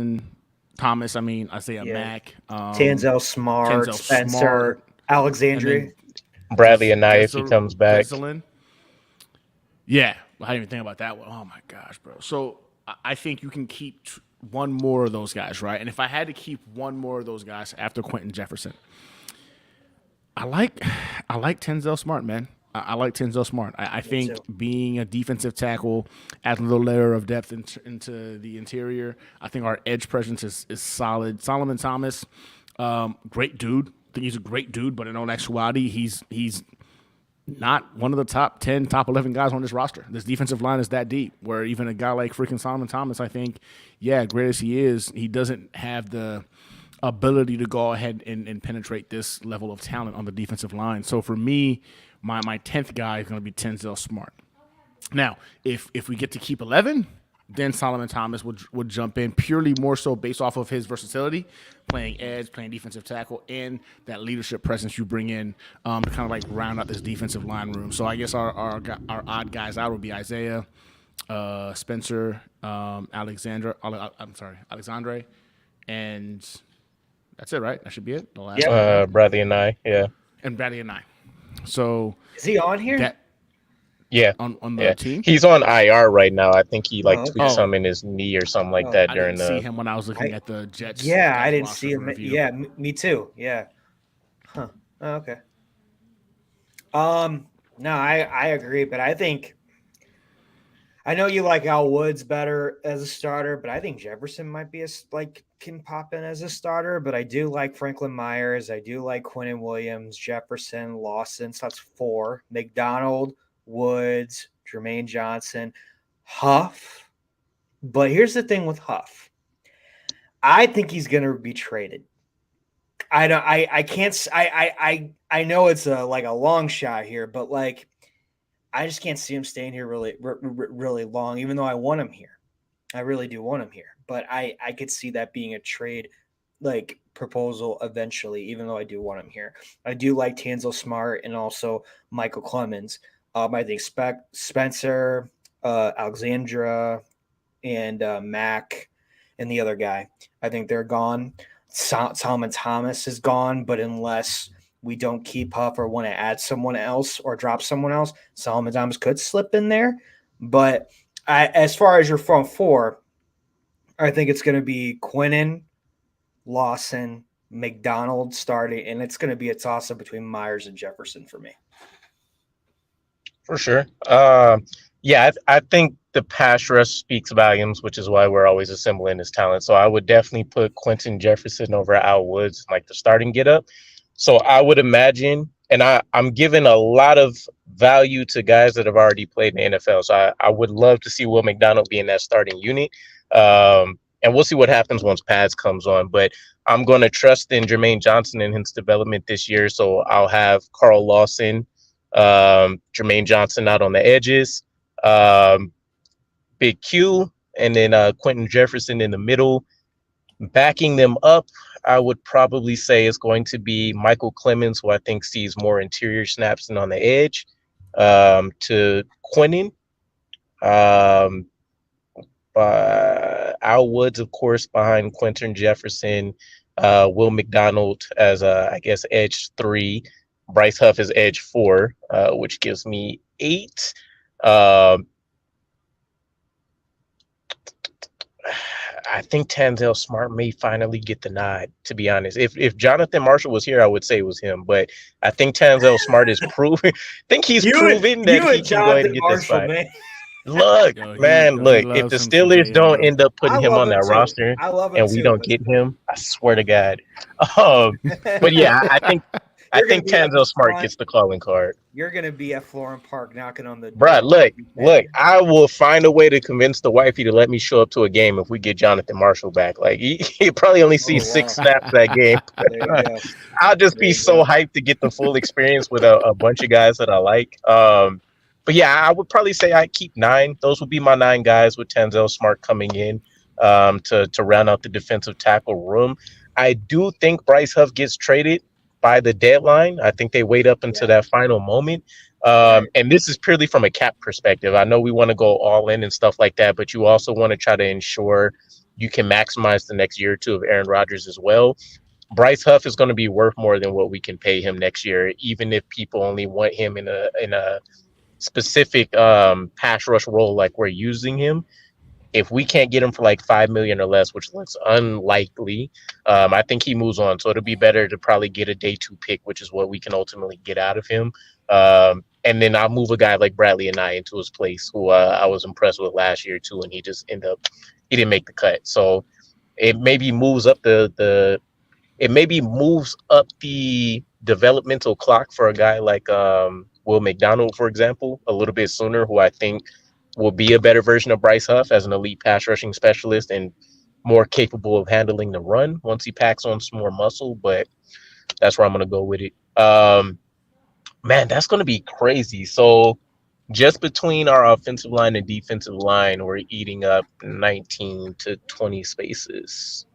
Isaiah Mack. Tanzel Smart, Spencer, Alexandria. Bradley Anaya if he comes back. Yeah. I didn't even think about that one. Oh, my gosh, bro. So I think you can keep one more of those guys, right? And if I had to keep one more of those guys after Quentin Jefferson, I like Tanzel Smart, man. I like Tanzel Smart. I think being a defensive tackle, adds a little layer of depth into the interior. I think our edge presence is solid. Solomon Thomas, great dude. I think he's a great dude, but in all actuality, he's not one of the top 10, top 11 guys on this roster. This defensive line is that deep, where even a guy like freaking Solomon Thomas, I think, great as he is, he doesn't have the ability to go ahead and penetrate this level of talent on the defensive line. So for me, my 10th guy is going to be Tanzel Smart. Now, if we get to keep 11, then Solomon Thomas would jump in purely more so based off of his versatility, playing edge, playing defensive tackle, and that leadership presence you bring in to kind of like round out this defensive line room. So I guess our odd guys out would be Isaiah, Spencer, Alexandre, and that's it, right? That should be it. The last Bradley and I, and Bradley and I. So is he on here? On the team. He's on IR right now. I think he tweaked something in his knee or something like that during I didn't see him when I was looking at the Jets. Yeah, I didn't see him. Review. Yeah, me too. Yeah. Huh. Oh, okay. No, I agree, but I know you like Al Woods better as a starter, but I think Jefferson might be can pop in as a starter. But I do like Franklin Myers. I do like Quinnen Williams, Jefferson, Lawson. So that's 4. McDonald, Woods, Jermaine Johnson, Huff. But here's the thing with Huff. I think he's going to be traded. I know it's a long shot here, but I just can't see him staying here really long, even though I want him here. I really do want him here. But I could see that being a trade proposal eventually, even though I do want him here. I do like Tanzel Smart and also Michael Clemens. I think Spencer, Alexandra, and Mac, and the other guy, I think they're gone. Solomon Thomas is gone, but unless we don't keep Huff or want to add someone else or drop someone else, Solomon Thomas could slip in there. But as far as your front 4, I think it's going to be Quinnen, Lawson, McDonald starting, and it's going to be a toss-up between Myers and Jefferson for me. For sure. Yeah, I think the pass rush speaks volumes, which is why we're always assembling this talent. So I would definitely put Quentin Jefferson over Al Woods, like the starting get up. So I would imagine, and I'm giving a lot of value to guys that have already played in the NFL. So I would love to see Will McDonald be in that starting unit. And we'll see what happens once Pads comes on. But I'm going to trust in Jermaine Johnson and his development this year. So I'll have Carl Lawson, Jermaine Johnson out on the edges, Big Q, and then Quentin Jefferson in the middle. Backing them up, I would probably say is going to be Michael Clemens, who I think sees more interior snaps than on the edge, to Quentin. Al Woods, of course, behind Quentin Jefferson. Will McDonald as, I guess, edge 3. Bryce Huff is edge 4, which gives me 8. I think Tanzel Smart may finally get the nod, to be honest. If Jonathan Marshall was here, I would say it was him. But I think Tanzel Smart is proven. I think he's proven that he can go ahead and get this spot. Man. Look, look. If the Steelers don't end up putting him on that roster and we don't get him, I swear to God. But yeah, I think Tanzel Smart gets the calling card. You're gonna be at Florham Park knocking on the door. Bruh, look. I will find a way to convince the wifey to let me show up to a game if we get Jonathan Marshall back. Like he probably only sees 6 snaps that game. I'll just be so hyped to get the full experience with a bunch of guys that I like. But yeah, I would probably say I keep 9. Those would be my 9 guys with Tanzel Smart coming in to round out the defensive tackle room. I do think Bryce Huff gets traded by the deadline. I think they wait up until that final moment. And this is purely from a cap perspective. I know we want to go all in and stuff like that, but you also want to try to ensure you can maximize the next year or two of Aaron Rodgers as well. Bryce Huff is going to be worth more than what we can pay him next year, even if people only want him in a specific pass rush role like we're using him. If we can't get him for like $5 million or less, which looks unlikely, I think he moves on. So it'll be better to probably get a day 2 pick, which is what we can ultimately get out of him. And then I'll move a guy like Bradley and I into his place, who I was impressed with last year too, and he just he didn't make the cut. So it maybe moves up the developmental clock for a guy like Will McDonald, for example, a little bit sooner, who I think will be a better version of Bryce Huff as an elite pass rushing specialist and more capable of handling the run once he packs on some more muscle. But that's where I'm going to go with it. Man, that's going to be crazy. So just between our offensive line and defensive line, we're eating up 19 to 20 spaces.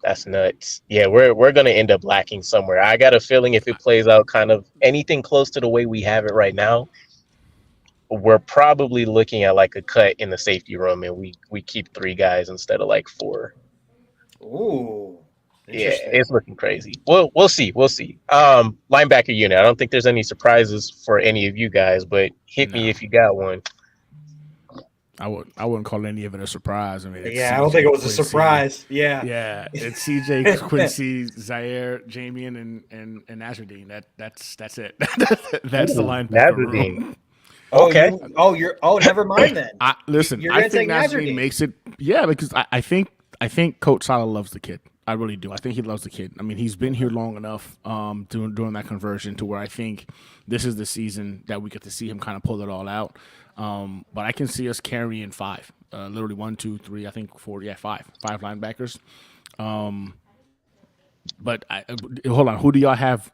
That's nuts. Yeah, we're going to end up lacking somewhere. I got a feeling if it plays out kind of anything close to the way we have it right now, we're probably looking at like a cut in the safety room, and we keep 3 guys instead of like 4. Ooh, yeah, it's looking crazy. We'll see. Linebacker unit. I don't think there's any surprises for any of you guys, but hit me if you got one. I wouldn't call any of it a surprise. I mean, I don't think it was a surprise. Yeah, it's CJ, Quincy, Zaire, Jamian, and Nazardine. That's it. That's the linebacker room. Okay. Never mind then. I think Nazardine makes it. Yeah, because I think Coach Sala loves the kid. I really do. I think he loves the kid. I mean, he's been here long enough doing that conversion to where I think this is the season that we get to see him kind of pull it all out. But I can see us carrying 5. Literally 1, 2, 3, I think 4. Yeah, 5 linebackers. But hold on. Who do y'all have?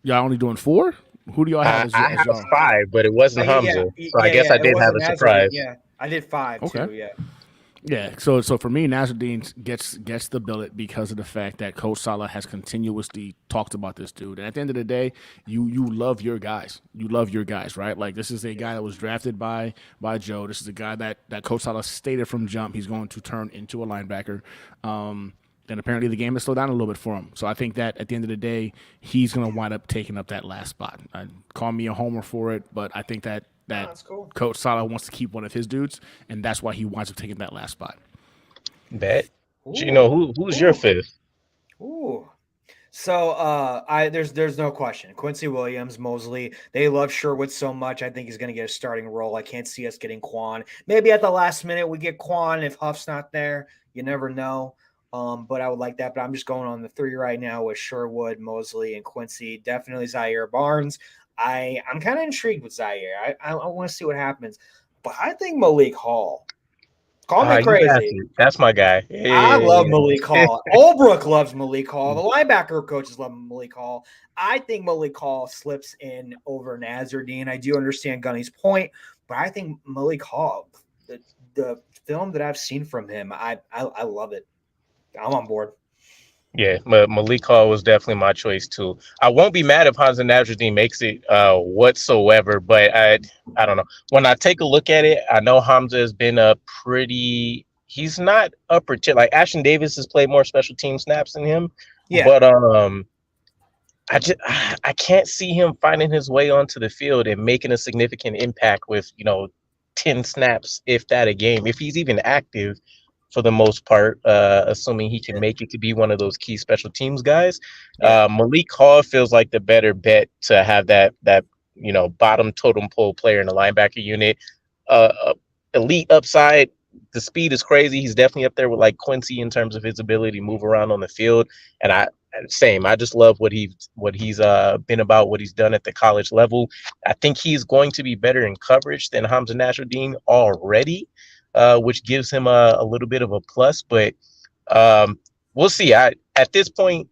Y'all only doing 4? Who do y'all have? I have 5, but it wasn't Hamza. So I guess I did have a surprise. Yeah, I did 5 too. Yeah. Yeah, so for me, Nazardine gets the billet because of the fact that Coach Sala has continuously talked about this dude. And at the end of the day, you love your guys. You love your guys, right? Like, this is a guy that was drafted by Joe. This is a guy that Coach Sala stated from jump he's going to turn into a linebacker. And apparently the game has slowed down a little bit for him. So I think that at the end of the day, he's going to wind up taking up that last spot. Call me a homer for it, but I think that cool. Coach Sala wants to keep one of his dudes, and that's why he winds up taking that last spot. Bet. Ooh, who's your ooh, fifth? ooh. So there's no question. Quincy Williams, Mosley, they love Sherwood so much. I think he's gonna get a starting role. I can't see us getting Quan. Maybe at the last minute we get Quan if Huff's not there. You never know. But I would like that. But I'm just going on the three right now with Sherwood, Mosley, and Quincy. Definitely Zaire Barnes. I'm kind of intrigued with Zaire. I want to see what happens. But I think Malik Hall. Call me You crazy. bastard. That's my guy. I love Yeah. Malik Hall. Olbrook loves Malik Hall. The linebacker coaches love Malik Hall. I think Malik Hall slips in over Nazardine. I do understand Gunny's point, but I think Malik Hall, the film that I've seen from him, I love it. I'm on board. Yeah, Malik Hall was definitely my choice too. I won't be mad if Hamza Nasruddin makes it whatsoever, but I don't know. When I take a look at it, I know Hamza has been a pretty. He's not upper tier. Like Ashton Davis has played more special team snaps than him, Yeah, but I can't see him finding his way onto the field and making a significant impact with 10 snaps, if that, a game. If he's even active, for the most part, assuming he can make it to be one of those key special teams guys. yeah, Malik Hall feels like the better bet to have that bottom totem pole player in the linebacker unit. Elite upside. The speed is crazy. He's definitely up there with like Quincy in terms of his ability to move around on the field. And I just love what he's been about, what he's done at the college level. I think he's going to be better in coverage than Hamza Nasruddin already, which gives him a little bit of a plus. But we'll see. At this point,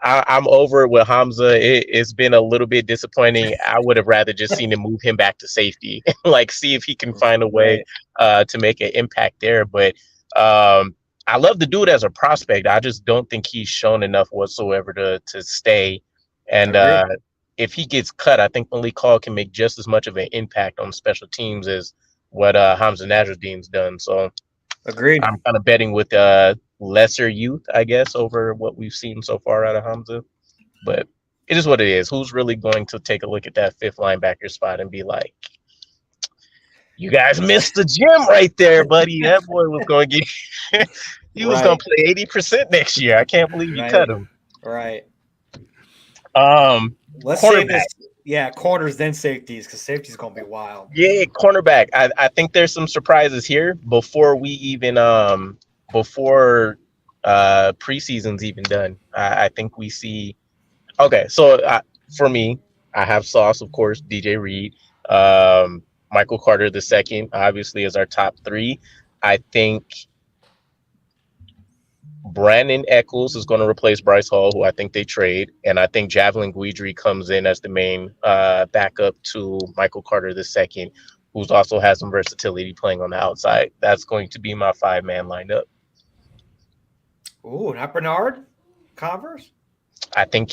I'm over it with Hamza. It's been a little bit disappointing. I would have rather just seen him move him back to safety, like see if he can find a way to make an impact there. But I love the dude as a prospect. I just don't think he's shown enough whatsoever to stay. And if he gets cut, I think Malik Hall can make just as much of an impact on special teams as what Hamza Nasruddin's done. So agreed. I'm kind of betting with lesser youth, I guess, over what we've seen so far out of Hamza. But it is what it is. Who's really going to take a look at that fifth linebacker spot and be like, you guys missed the gym right there, buddy. That boy was going to get he was going to play 80% next year. I can't believe you cut him. Right. Let's save this. Yeah, corners then safeties, because safety's going to be wild. Yeah, cornerback. I think there's some surprises here before we even before preseason's even done. I think we see. Okay, so for me, I have Sauce, of course, DJ Reed, Michael Carter II, obviously, as our top three. I think Brandon Eccles is going to replace Bryce Hall, who I think they trade, and I think Javelin Guidry comes in as the main backup to Michael Carter II, who also has some versatility playing on the outside. That's going to be my 5-man lineup. Ooh, not Bernard Converse? I think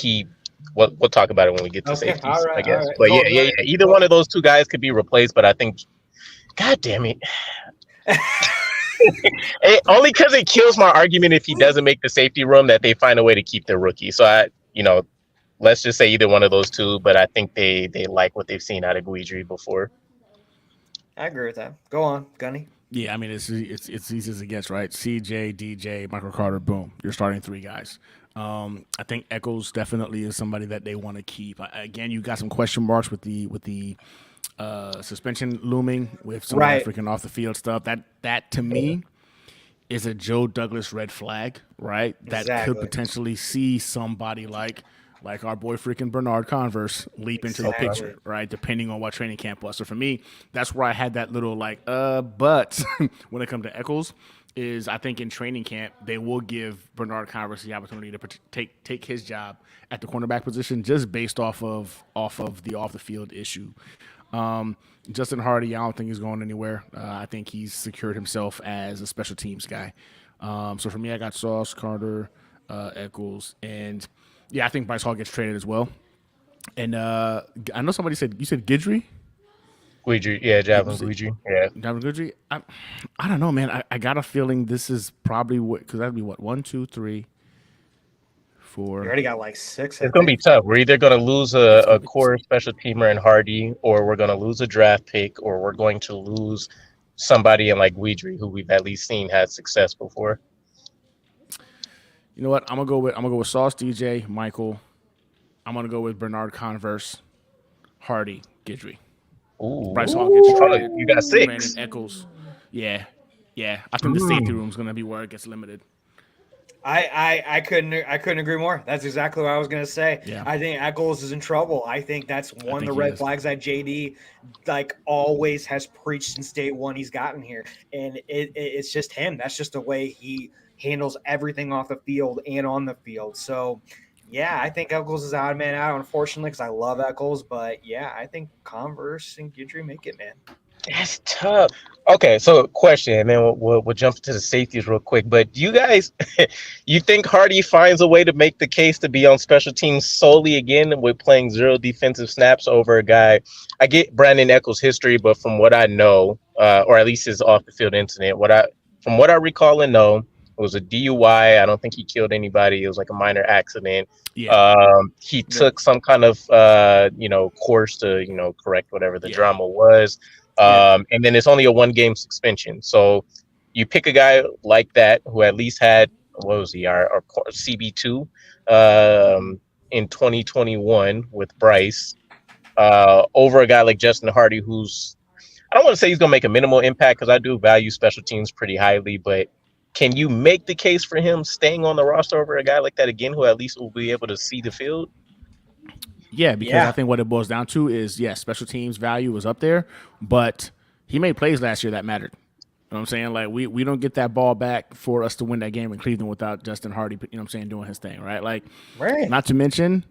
we'll talk about it when we get to safeties, right, I guess. Right. But yeah. Either one of those two guys could be replaced, but I think, God damn it. Only because it kills my argument if he doesn't make the safety room that they find a way to keep their rookie. So let's just say either one of those two, but I think they like what they've seen out of Guidry before. I agree with that. Go on, Gunny. Yeah, I mean it's easy as it gets, right? CJ, DJ, Michael Carter, boom. You're starting three guys. I think Eccles definitely is somebody that they want to keep. Again, you got some question marks with the suspension looming with some of that freaking off the field stuff. That to me is a Joe Douglas red flag, right? That could potentially see somebody like our boy freaking Bernard Converse leap into the picture, right? Depending on what training camp was. So for me, that's where I had that little but when it comes to Eccles, is I think in training camp they will give Bernard Converse the opportunity to take his job at the cornerback position just based off of the off the field issue. Justin Hardy, I don't think he's going anywhere. I think he's secured himself as a special teams guy. So for me, I got Sauce, Carter, Eccles, and yeah, I think Bryce Hall gets traded as well. And I know somebody said you said Guidry. Guidry, yeah, Javelin Guidry, yeah. Javelin Guidry. I don't know, man. I got a feeling this is probably because that'd be what 1, 2, 3, 4. You already got like 6. It's going to be tough. We're either going to lose a core special teamer in Hardy, or we're going to lose a draft pick, or we're going to lose somebody in like Guidry, who we've at least seen had success before. You know what? I'm gonna go with Sauce DJ, Michael. I'm gonna go with Bernard Converse, Hardy, Gidry. Bryce Hall gets Oh, traded. you got Brandon 6. Eccles. Yeah. Yeah. I think the safety Mm. room is gonna be where it gets limited. I couldn't agree more. That's exactly what I was gonna say. Yeah. I think Eccles is in trouble. I think that's I one of think the he red is. flags that JD like always has preached since day one he's gotten here, and it's just him. That's just the way he handles everything off the field and on the field. So. Yeah, I think Eccles is out, man. Out, unfortunately, because I love Eccles, but yeah, I think Converse and Guidry make it, man. That's tough. Okay, so question, and then we'll jump to the safeties real quick. But do you guys, you think Hardy finds a way to make the case to be on special teams solely again with playing 0 defensive snaps over a guy? I get Brandon Eccles' history, but from what I know, or at least his off the field incident, from what I recall and know, it was a DUI. I don't think he killed anybody. It was like a minor accident. Yeah. He Yeah. took some kind of course to correct whatever the Yeah. drama was. Yeah. And then it's only a 1 game suspension. So you pick a guy like that who at least had, what was he, our CB2 in 2021 with Bryce, over a guy like Justin Hardy, who's, I don't want to say he's going to make a minimal impact because I do value special teams pretty highly, but can you make the case for him staying on the roster over a guy like that again, who at least will be able to see the field? Yeah, because I Yeah. think what it boils down to is yes, special teams value was up there, but he made plays last year that mattered. You know what I'm saying? Like we don't get that ball back for us to win that game in Cleveland without Justin Hardy, you know what I'm saying, doing his thing, right? Like Right. not to mention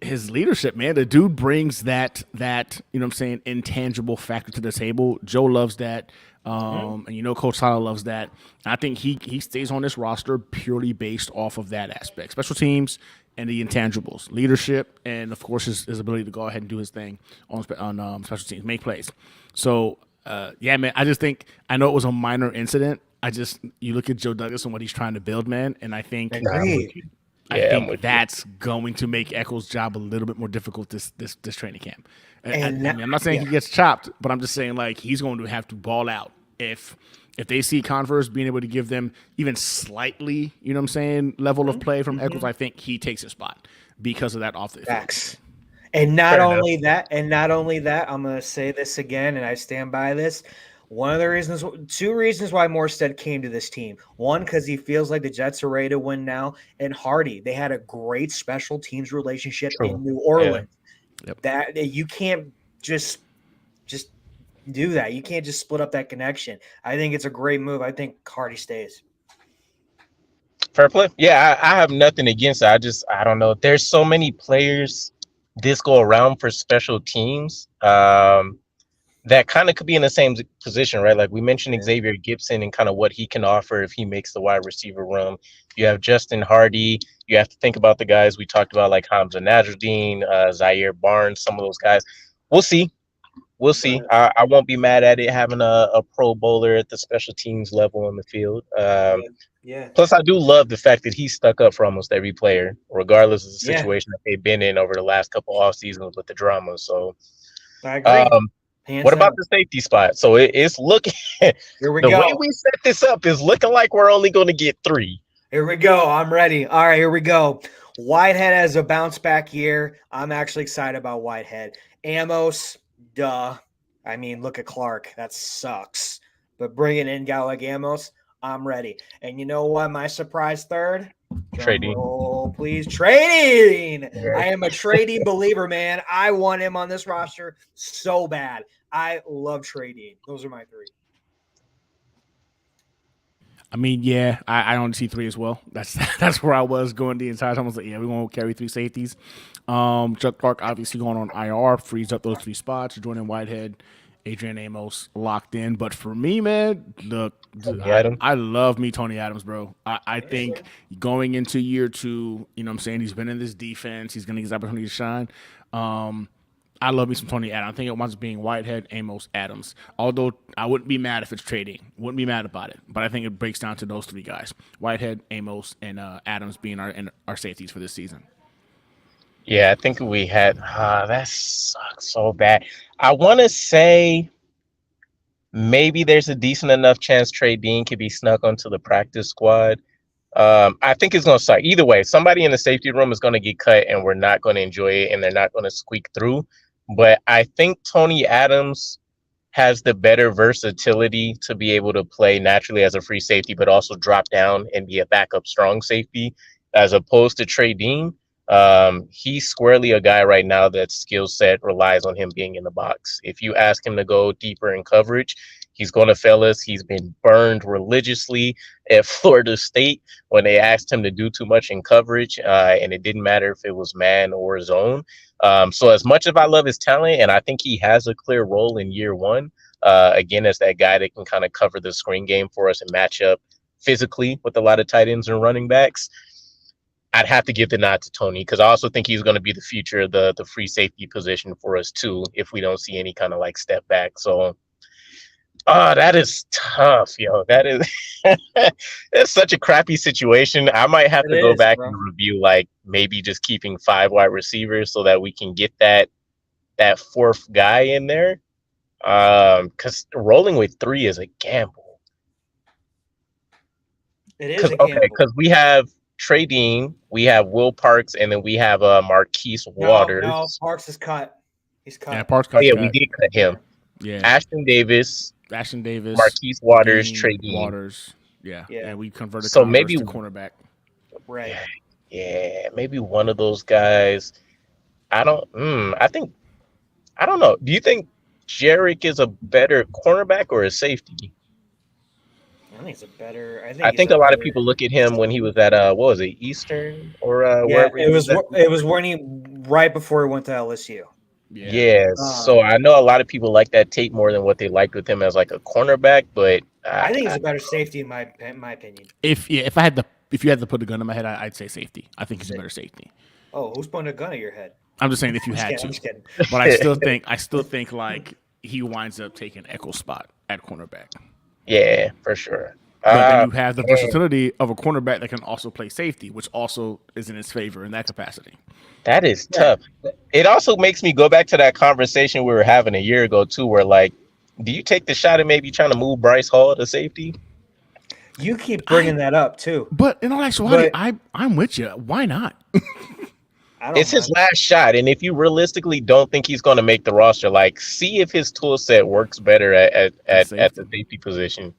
his leadership, man. The dude brings that you know what I'm saying, intangible factor to the table. Joe loves that. And Coach Tyler loves that. And I think he stays on this roster purely based off of that aspect. Special teams and the intangibles, leadership, and of course his ability to go ahead and do his thing on special teams, make plays. So yeah, man, I just think, I know it was a minor incident. You look at Joe Douglas and what he's trying to build, man, and I think Agreed. I Yeah, I'm think with you. that's going to make Eccles' job a little bit more difficult this training camp. And I mean, I'm not saying he gets chopped, but I'm just saying like he's going to have to ball out if they see Converse being able to give them even slightly, you know what I'm saying, level of play from Eccles. I think he takes his spot because of that off the field. Facts. And not Fair only that, I'm going to say this again, and I stand by this. Two reasons why Morstead came to this team. One, because he feels like the Jets are ready to win now. And Hardy, they had a great special teams relationship True. in New Orleans. Yep. That you can't just do that. You can't just split up that connection. I think it's a great move. I think Hardy stays. Fair play. Yeah, I have nothing against it. I don't know. There's so many players this go around for special teams that kind of could be in the same position, right? Like we mentioned Xavier Gibson and kind of what he can offer if he makes the wide receiver room. You have Justin Hardy. You have to think about the guys we talked about, like Hamza Nasruddin, Zaire Barnes, some of those guys. We'll see. We'll see. I won't be mad at it having a pro bowler at the special teams level on the field. Yeah. Plus, I do love the fact that he's stuck up for almost every player, regardless of the Yeah. situation that they've been in over the last couple off seasons with the drama. So, I agree. Hands what about down. the safety spot? So it's looking. Here we The go. way we set this up is looking like we're only going to get 3. Here we go. I'm ready. All right, here we go. Whitehead has a bounce back year. I'm actually excited about Whitehead. Amos, duh. I mean, look at Clark. That sucks. But bringing in a guy like Amos, I'm ready. And you know what? My surprise third? Trading. Roll, please. Trading. Yeah. I am a trading believer, man. I want him on this roster so bad. I love trading. Those are my 3. I mean, yeah, I don't see 3 as well. That's where I was going the entire time. I was like, yeah, we won't carry 3 safeties. Chuck Clark obviously going on IR, frees up those 3 spots. Jordan Whitehead, Adrian Amos locked in. But for me, man, look, I love me Tony Adams, bro. I think going into year 2, you know what I'm saying, he's been in this defense. He's going to get his opportunity to shine. I love me some Tony Adams. I think it winds up being Whitehead, Amos, Adams. Although I wouldn't be mad if it's trading. Wouldn't be mad about it. But I think it breaks down to those 3 guys. Whitehead, Amos, and Adams being our safeties for this season. Yeah, I think we had that sucks so bad. I want to say maybe there's a decent enough chance Trey Dean could be snuck onto the practice squad. I think it's going to suck. Either way, somebody in the safety room is going to get cut, and we're not going to enjoy it, and they're not going to squeak through. But I think Tony Adams has the better versatility to be able to play naturally as a free safety, but also drop down and be a backup strong safety, as opposed to Trey Dean. He's squarely a guy right now that skill set relies on him being in the box. If you ask him to go deeper in coverage, he's going to fail us. He's been burned religiously at Florida State when they asked him to do too much in coverage, and it didn't matter if it was man or zone. So as much as I love his talent, and I think he has a clear role in year one, again, as that guy that can kind of cover the screen game for us and match up physically with a lot of tight ends and running backs, I'd have to give the nod to Tony, because I also think he's going to be the future of the free safety position for us too, if we don't see any kind of like step back. So that is tough, yo. That is it's such a crappy situation. I might have to go back and review, like, maybe just keeping 5 wide receivers so that we can get that fourth guy in there. Because rolling with 3 is a gamble. It is a gamble. Okay, because we have Trey Dean, we have Will Parks, and then we have Marquise Waters. No, Parks is cut. He's cut. Yeah, Parks cut. Oh, yeah, we did cut him. Yeah. Ashton Davis, Marquise Waters, Trey Dean. Waters. Yeah. And we converted so maybe to cornerback. Right. Yeah, maybe one of those guys. I don't know. Do you think Jarek is a better cornerback or a safety? I think it's a better. I think a lot of people look at him when he was at what was it, Eastern or wherever. It was when he right before he went to LSU. Yeah. So I know a lot of people like that tape more than what they liked with him as like a cornerback, but I think he's a better safety in my opinion. If you had to put a gun in my head, I'd say safety. I think he's a better safety. Oh, who's putting a gun at your head? I'm just saying if you had to. I'm just kidding. But I still think like he winds up taking Echo's spot at cornerback. Yeah, for sure. But then you have the versatility of a cornerback that can also play safety, which also is in his favor in that capacity. That is tough. It also makes me go back to that conversation we were having a year ago too, where like, do you take the shot at maybe trying to move Bryce Hall to safety? You keep bringing that up too. But in all actuality, I'm with you. Why not? It's his last shot, and if you realistically don't think he's going to make the roster, like, see if his tool set works better at the safety position.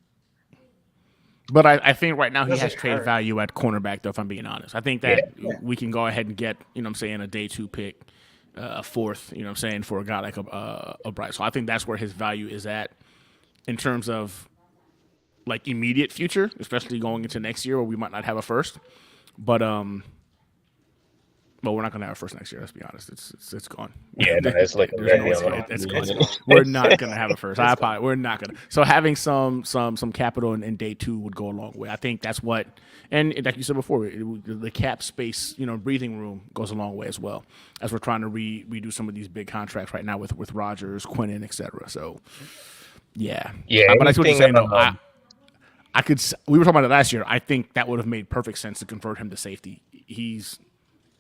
But I think right now he has trade value at cornerback, though, if I'm being honest. I think that we can go ahead and get, a day 2 pick, a fourth, for a guy like a Bryce. So I think that's where his value is at in terms of, like, immediate future, especially going into next year where we might not have a first. But we're not going to have a first next year. Let's be honest. It's gone. Yeah, no, it's like it's gone. We're not going to have a first. We're not going to. So having some capital in day 2 would go a long way. I think that's what, and like you said before, the cap space, breathing room goes a long way as well, as we're trying to redo some of these big contracts right now with Rodgers, Quinnen, etc. So yeah. But I see what you're saying though. We were talking about it last year. I think that would have made perfect sense to convert him to safety.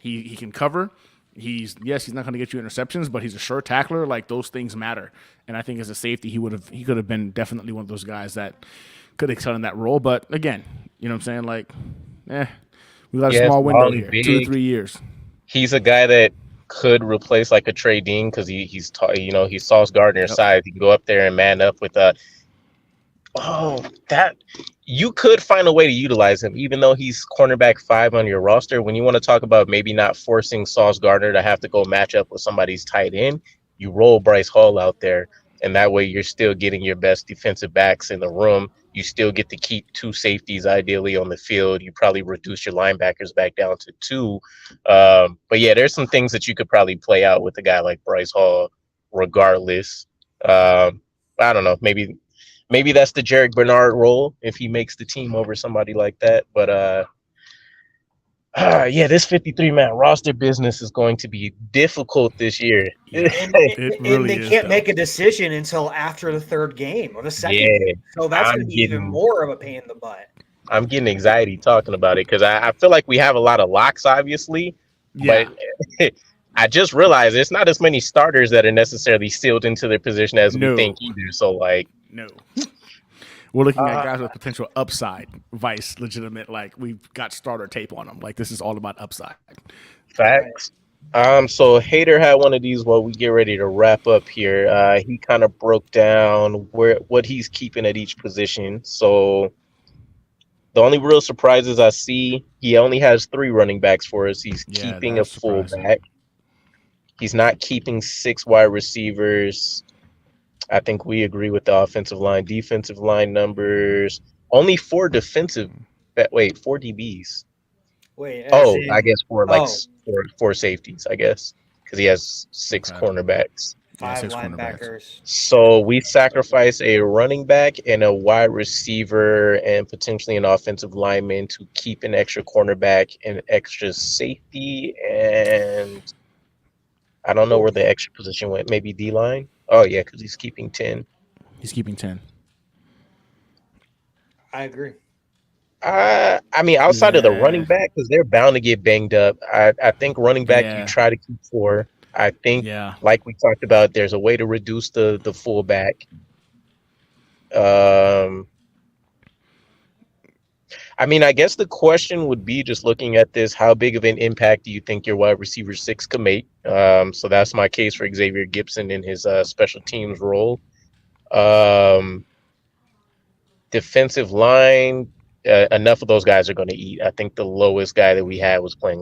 He can cover. He's not going to get you interceptions, but he's a sure tackler. Like, those things matter. And I think as a safety, he could have been definitely one of those guys that could excel in that role. But again, you know what I'm saying? Like, we got a small window here, big. 2 to 3 years. He's a guy that could replace like a Trey Dean because he's Sauce Gardner size. He can go up there and man up with that you could find a way to utilize him, even though he's cornerback 5 on your roster. When you want to talk about maybe not forcing Sauce Gardner to have to go match up with somebody's tight end, you roll Bryce Hall out there, and that way you're still getting your best defensive backs in the room. You still get to keep 2 safeties ideally on the field. You probably reduce your linebackers back down to 2. But yeah, there's some things that you could probably play out with a guy like Bryce Hall regardless. I don't know, maybe that's the Jarek Bernard role if he makes the team over somebody like that. But this 53-man roster business is going to be difficult this year. They can't make a decision until after the 3rd game or the 2nd game. So that's going to be even more of a pain in the butt. I'm getting anxiety talking about it because I feel like we have a lot of locks, obviously. Yeah. But I just realized there's not as many starters that are necessarily sealed into their position as we think either. So, like, no. We're looking at guys with potential upside, vice legitimate. Like we've got starter tape on them. Like this is all about upside. Facts. So Hater had one of these while we get ready to wrap up here. He kind of broke down what he's keeping at each position. So the only real surprises I see, he only has 3 running backs for us. He's keeping a fullback. He's not keeping 6 wide receivers. I think we agree with the offensive line, defensive line numbers. Only 4 defensive. 4 DBs. I guess 4 safeties. I guess because he has 6 cornerbacks. 5 linebackers. So we sacrifice a running back and a wide receiver and potentially an offensive lineman to keep an extra cornerback and extra safety. And I don't know where the extra position went. Maybe D-line? Oh, yeah, because he's keeping 10. He's keeping 10. I agree. I mean, outside of the running back, because they're bound to get banged up. I think running back, you try to keep 4. I think, like we talked about, there's a way to reduce the fullback. I mean, I guess the question would be, just looking at this, how big of an impact do you think your wide receiver 6 could make? So that's my case for Xavier Gibson in his special teams role. Defensive line, enough of those guys are going to eat. I think the lowest guy that we had was playing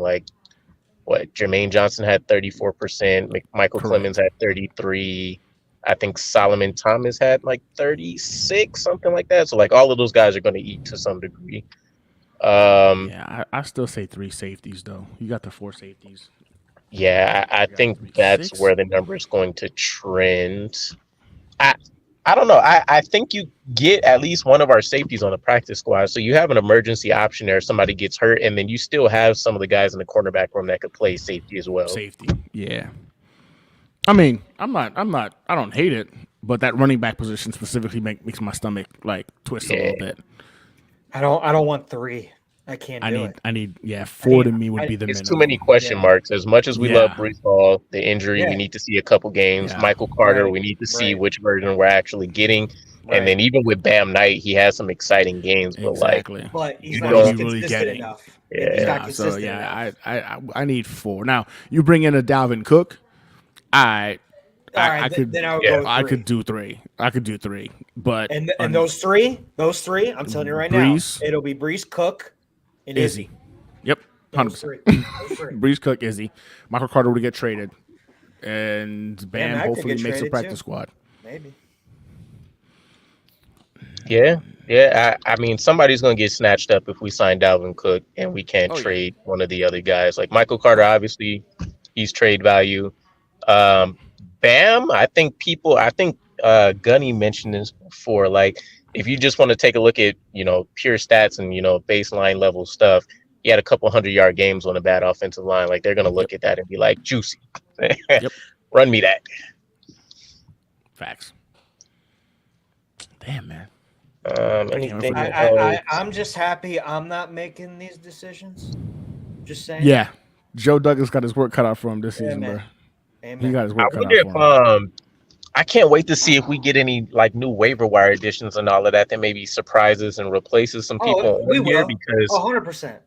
Jermaine Johnson had 34%, Michael Clemens had 33%. I think Solomon Thomas had 36, something like that. So all of those guys are going to eat to some degree. I still say 3 safeties though. You got the 4 safeties. Yeah, I think that's 6? Where the number is going to trend. I don't know. I think you get at least one of our safeties on the practice squad. So you have an emergency option there if somebody gets hurt, and then you still have some of the guys in the cornerback room that could play safety as well. Safety, yeah. I mean, I don't hate it, but that running back position specifically makes my stomach twist a little bit. I don't want 3. I can't do it. I need 4 to me would be the minimum. It's too many question marks. As much as we love Breece Hall, the injury, we need to see a couple games. Michael Carter, we need to see which version we're actually getting. And then even with Bam Knight, he has some exciting games, but he's not really getting enough. I need 4. Now you bring in a Dalvin Cook. I could do 3. I could do 3. But and those three, I'm telling you right now, it'll be Breece, Cook, and Izzy. Yep, 100%. Breece, Cook, Izzy. Michael Carter would get traded, and Bam hopefully makes a practice squad. Maybe. Yeah. I mean, somebody's going to get snatched up if we sign Dalvin Cook and we can't trade one of the other guys. Michael Carter, obviously, he's trade value. Bam, I think Gunny mentioned this before. If you just want to take a look at, pure stats and, baseline level stuff, he had a couple 100-yard games on a bad offensive line. They're going to look at that and be like, juicy. Run me that. Facts. Damn, man. I'm just happy I'm not making these decisions. Just saying. Yeah. Joe Douglas got his work cut out for him this season, bro. He got his work cut out for him. I can't wait to see if we get any new waiver wire additions and all of that maybe surprises and replaces some people we will. Because 100%.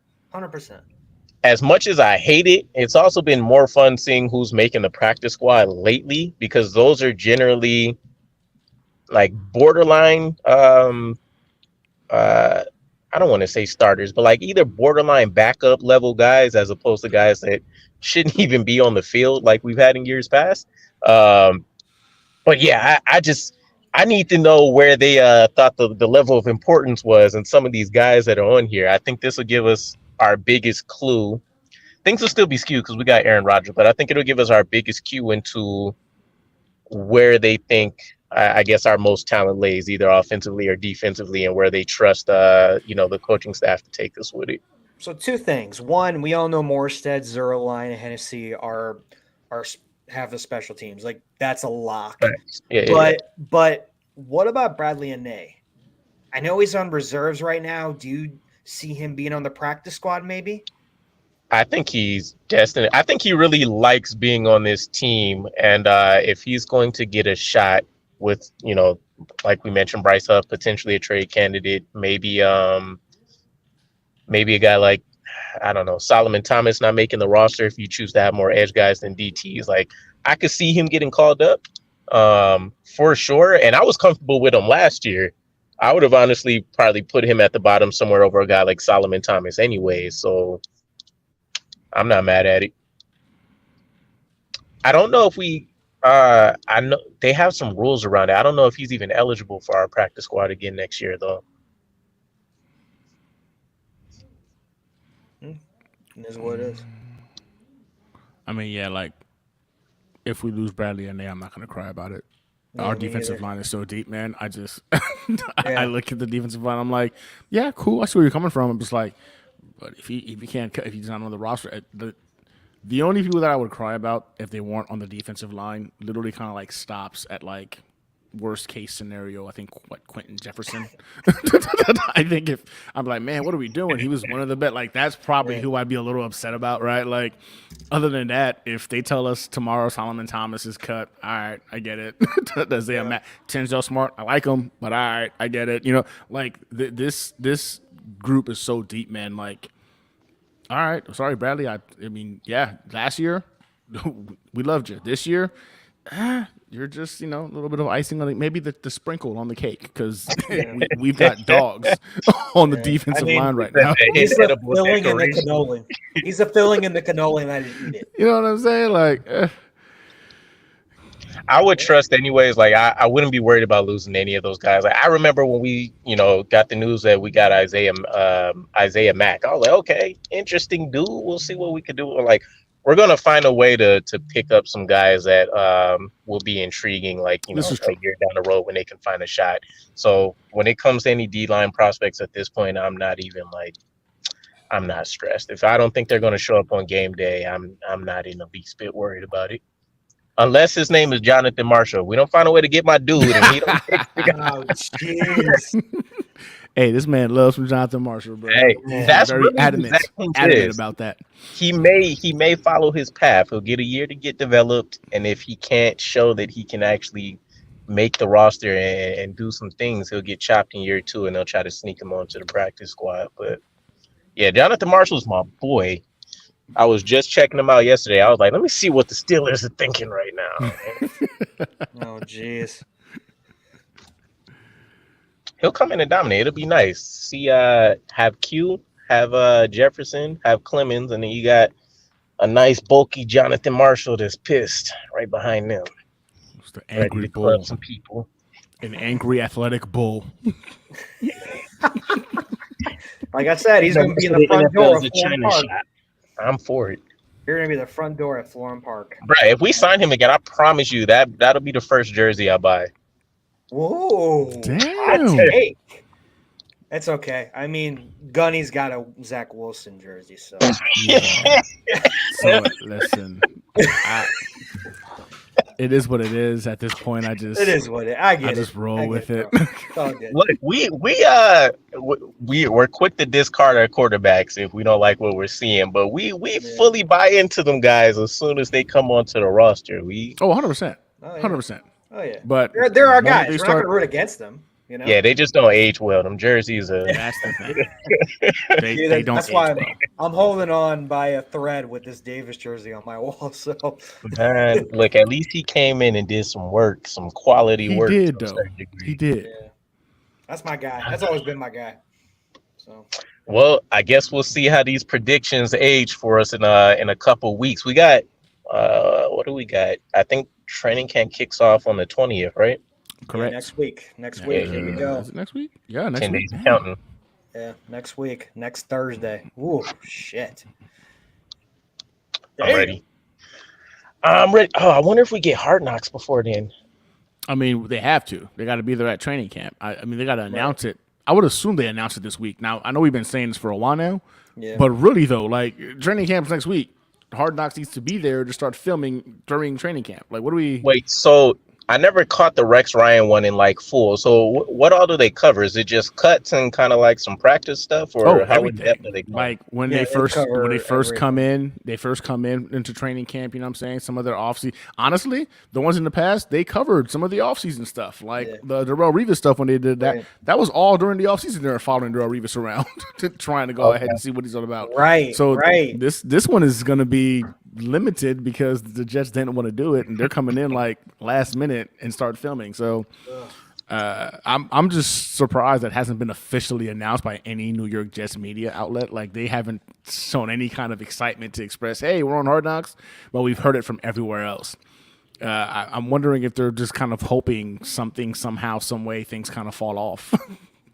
As much as I hate it, it's also been more fun seeing who's making the practice squad lately, because those are generally borderline I don't want to say starters, but either borderline backup level guys as opposed to guys that shouldn't even be on the field like we've had in years past. But yeah, I need to know where they thought the level of importance was in some of these guys that are on here. I think this will give us our biggest clue. Things will still be skewed because we got Aaron Rodgers, but I think it'll give us our biggest cue into where they think, I guess, our most talent lays, either offensively or defensively, and where they trust, the coaching staff to take us with it. So 2 things. One, we all know Morstead, Zerline, and Hennessy have the special teams. That's a lock. But what about Bradley and Ney? I know he's on reserves right now. Do you see him being on the practice squad maybe? I think he's destined. I think he really likes being on this team. And if he's going to get a shot with, like we mentioned, Bryce Huff potentially a trade candidate. Maybe a guy like, I don't know, Solomon Thomas not making the roster if you choose to have more edge guys than DTs. Like, I could see him getting called up for sure. And I was comfortable with him last year. I would have honestly probably put him at the bottom somewhere over a guy like Solomon Thomas anyway. So I'm not mad at it. I don't know if I know they have some rules around it. I don't know if he's even eligible for our practice squad again next year, though. It is what it is. I mean, yeah, like if we lose Bradley and I'm not gonna cry about it. No, Our me defensive either. line is so deep, man. I just Yeah. I look at the defensive line. I'm like, yeah, cool. I see where you're coming from. I'm just like, but if he can't cut, if he's not on the roster, the only people that I would cry about if they weren't on the defensive line literally kind of like stops at like worst case scenario. I think Quentin Jefferson. I think if I'm like, man, what are we doing? He was one of the best. Like that's probably who I'd be a little upset about, right? Like other than that, if they tell us tomorrow Solomon Thomas is cut, all right, I get it. Tenzel Smart, I like him, but all right, I get it. You know, like this group is so deep, man. Like, all right, sorry, Bradley. I mean, yeah, last year we loved you. This year, you're just, a little bit of icing on it. Maybe the sprinkle on the cake because we've got dogs on the defensive line right now. He's a filling in the cannoli. He's a filling in the cannoli, and I didn't eat it. You know what I'm saying? Like, I would trust anyways. Like, I wouldn't be worried about losing any of those guys. Like, I remember when we, got the news that we got Isaiah Mack. I was like, okay, interesting dude. We'll see what we can do. Like, we're gonna find a way to pick up some guys that will be intriguing, like a year down the road when they can find a shot. So when it comes to any D-line prospects at this point, I'm not stressed. If I don't think they're gonna show up on game day, I'm not in the least bit worried about it. Unless his name is Jonathan Marshall. We don't find a way to get my dude, and he don't take Oh, jeez. Hey, this man loves some Jonathan Marshall, bro. Hey, that's very really adamant about that. He may follow his path. He'll get a year to get developed, and if he can't show that he can actually make the roster and do some things, he'll get chopped in year 2, and they'll try to sneak him onto the practice squad. But yeah, Jonathan Marshall's my boy. I was just checking him out yesterday. I was like, let me see what the Steelers are thinking right now. Oh, jeez. He'll come in and dominate. It'll be nice. See, have Q, have Jefferson, have Clemens, and then you got a nice bulky Jonathan Marshall that's pissed right behind them. It's the angry bull. Some people. An angry athletic bull. Like I said, he's going to be in the front door of Florham Park. I'm for it. You're going to be the front door at Florham Park. Right. If we sign him again, I promise you that'll be the first jersey I buy. Whoa. Damn. It's okay. I mean, Gunny's got a Zach Wilson jersey, so. Yeah. So listen, it is what it is. At this point, it is what it. I just roll with it. Look, we're quick to discard our quarterbacks if we don't like what we're seeing, but we fully buy into them guys as soon as they come onto the roster. 100%, 100%. Oh yeah, but they're our guys. We're not going to root against them. Yeah, they just don't age well. Them jerseys are. That's the thing. They don't. That's why I'm holding on by a thread with this Davis jersey on my wall. So, man, look, at least he came in and did some work, some quality work. He did, though. He did. Yeah. That's my guy. That's always been my guy. So, well, I guess we'll see how these predictions age for us in a couple weeks. We got what do we got? I think training camp kicks off on the 20th, right? Correct. Yeah, next week. Here we go. Is it next week? Yeah, next 10 week. days counting. Yeah, next week. Next Thursday. Ooh, shit. I'm ready. I'm ready. Oh, I wonder if we get Hard Knocks before then. I mean, they have to. They got to be there at training camp. I mean, they got to announce it. I would assume they announce it this week. Now, I know we've been saying this for a while now, but really, though, like, training camp's next week. Hard Knocks needs to be there to start filming during training camp. Like, what do we... Wait, so I never caught the Rex Ryan one in like full. So what all do they cover? Is it just cuts and kind of like some practice stuff, Oh, or how in depth are everything. they going? Like when Yeah, they they first cover come everything. in, they first come in into training camp, you know what I'm saying? Some of their offseason. Honestly, the ones in the past, they covered some of the offseason stuff. Like Yeah. the Darrell Revis stuff when they did that. Right. That was all during the offseason. They were following Darrell Revis around trying to go ahead Okay. and see what he's all about. Right. So Right. this one is gonna be limited because the Jets didn't want to do it and they're coming in like last minute and start filming. So Ugh. I'm just surprised that hasn't been officially announced by any New York Jets media outlet. Like they haven't shown any kind of excitement to express, "Hey, we're on Hard Knocks," but we've heard it from everywhere else. I'm wondering if they're just kind of hoping something, somehow, some way, things kind of fall off.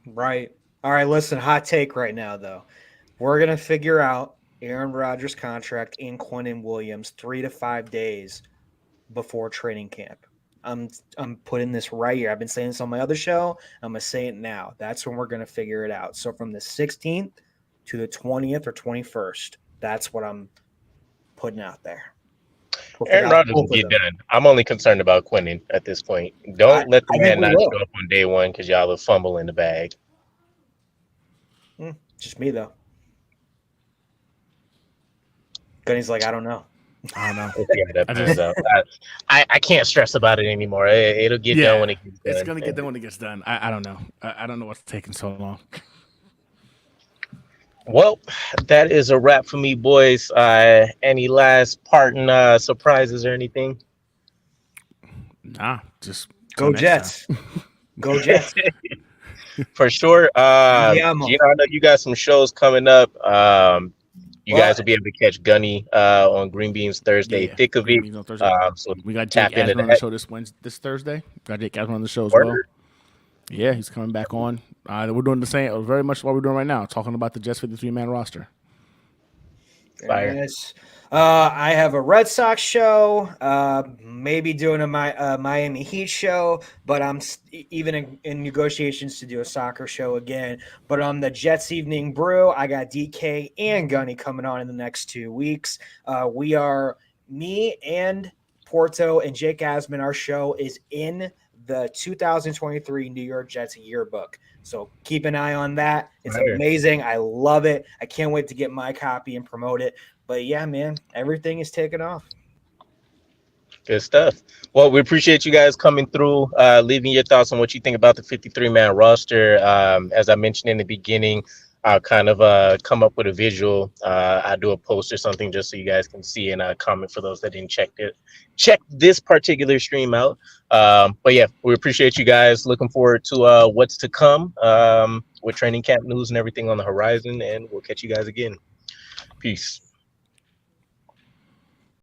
Right. All right. Listen, hot take right now, though. We're gonna figure out Aaron Rodgers' contract and Quentin Williams 3 to 5 days before training camp. I'm putting this right here. I've been saying this on my other show. I'm gonna say it now. That's when we're gonna figure it out. So from the 16th to the 20th or 21st, that's what I'm putting out there. Aaron Rodgers will Both of get them. done. I'm only concerned about Quentin at this point. I, Don't let the I think man we not will. show up on day one because y'all will fumble in the bag. Just me though. Gunny's like, I don't know. I don't know. We'll see how that pans out. I can't stress about it anymore. It'll get done when it gets done. It's gonna get done when it gets done. I don't know. I don't know what's taking so long. Well, that is a wrap for me, boys. Any last parting surprises or anything? Nah, just Go till next Jets. Go Jets. For sure. Andiamo. Gino, I know you got some shows coming up. You Well, guys will be able to catch Gunny on Green Beans Thursday, thick of Green it. Beans on Thursday. So We got tap Jake into Asman on the that. show this Thursday. Got Jake Asman on the show as well. Word. Yeah, he's coming back on. We're doing the same, very much what we're doing right now, talking about the Jets 53-man roster. Fire. Yes. I have a Red Sox show, maybe doing a Miami Heat show, but I'm even in negotiations to do a soccer show again. But on the Jets Evening Brew, I got DK and Gunny coming on in the next 2 weeks. We are me and Porto and Jake Asman. Our show is in the 2023 New York Jets yearbook. So keep an eye on that. It's Fire. amazing. I love it. I can't wait to get my copy and promote it. But yeah, man, everything is taking off. Good stuff. Well, we appreciate you guys coming through, leaving your thoughts on what you think about the 53-man roster. As I mentioned in the beginning, I'll kind of come up with a visual. I'll do a post or something just so you guys can see and comment for those that didn't check this particular stream out. But yeah, we appreciate you guys. Looking forward to what's to come with training camp news and everything on the horizon. And we'll catch you guys again. Peace.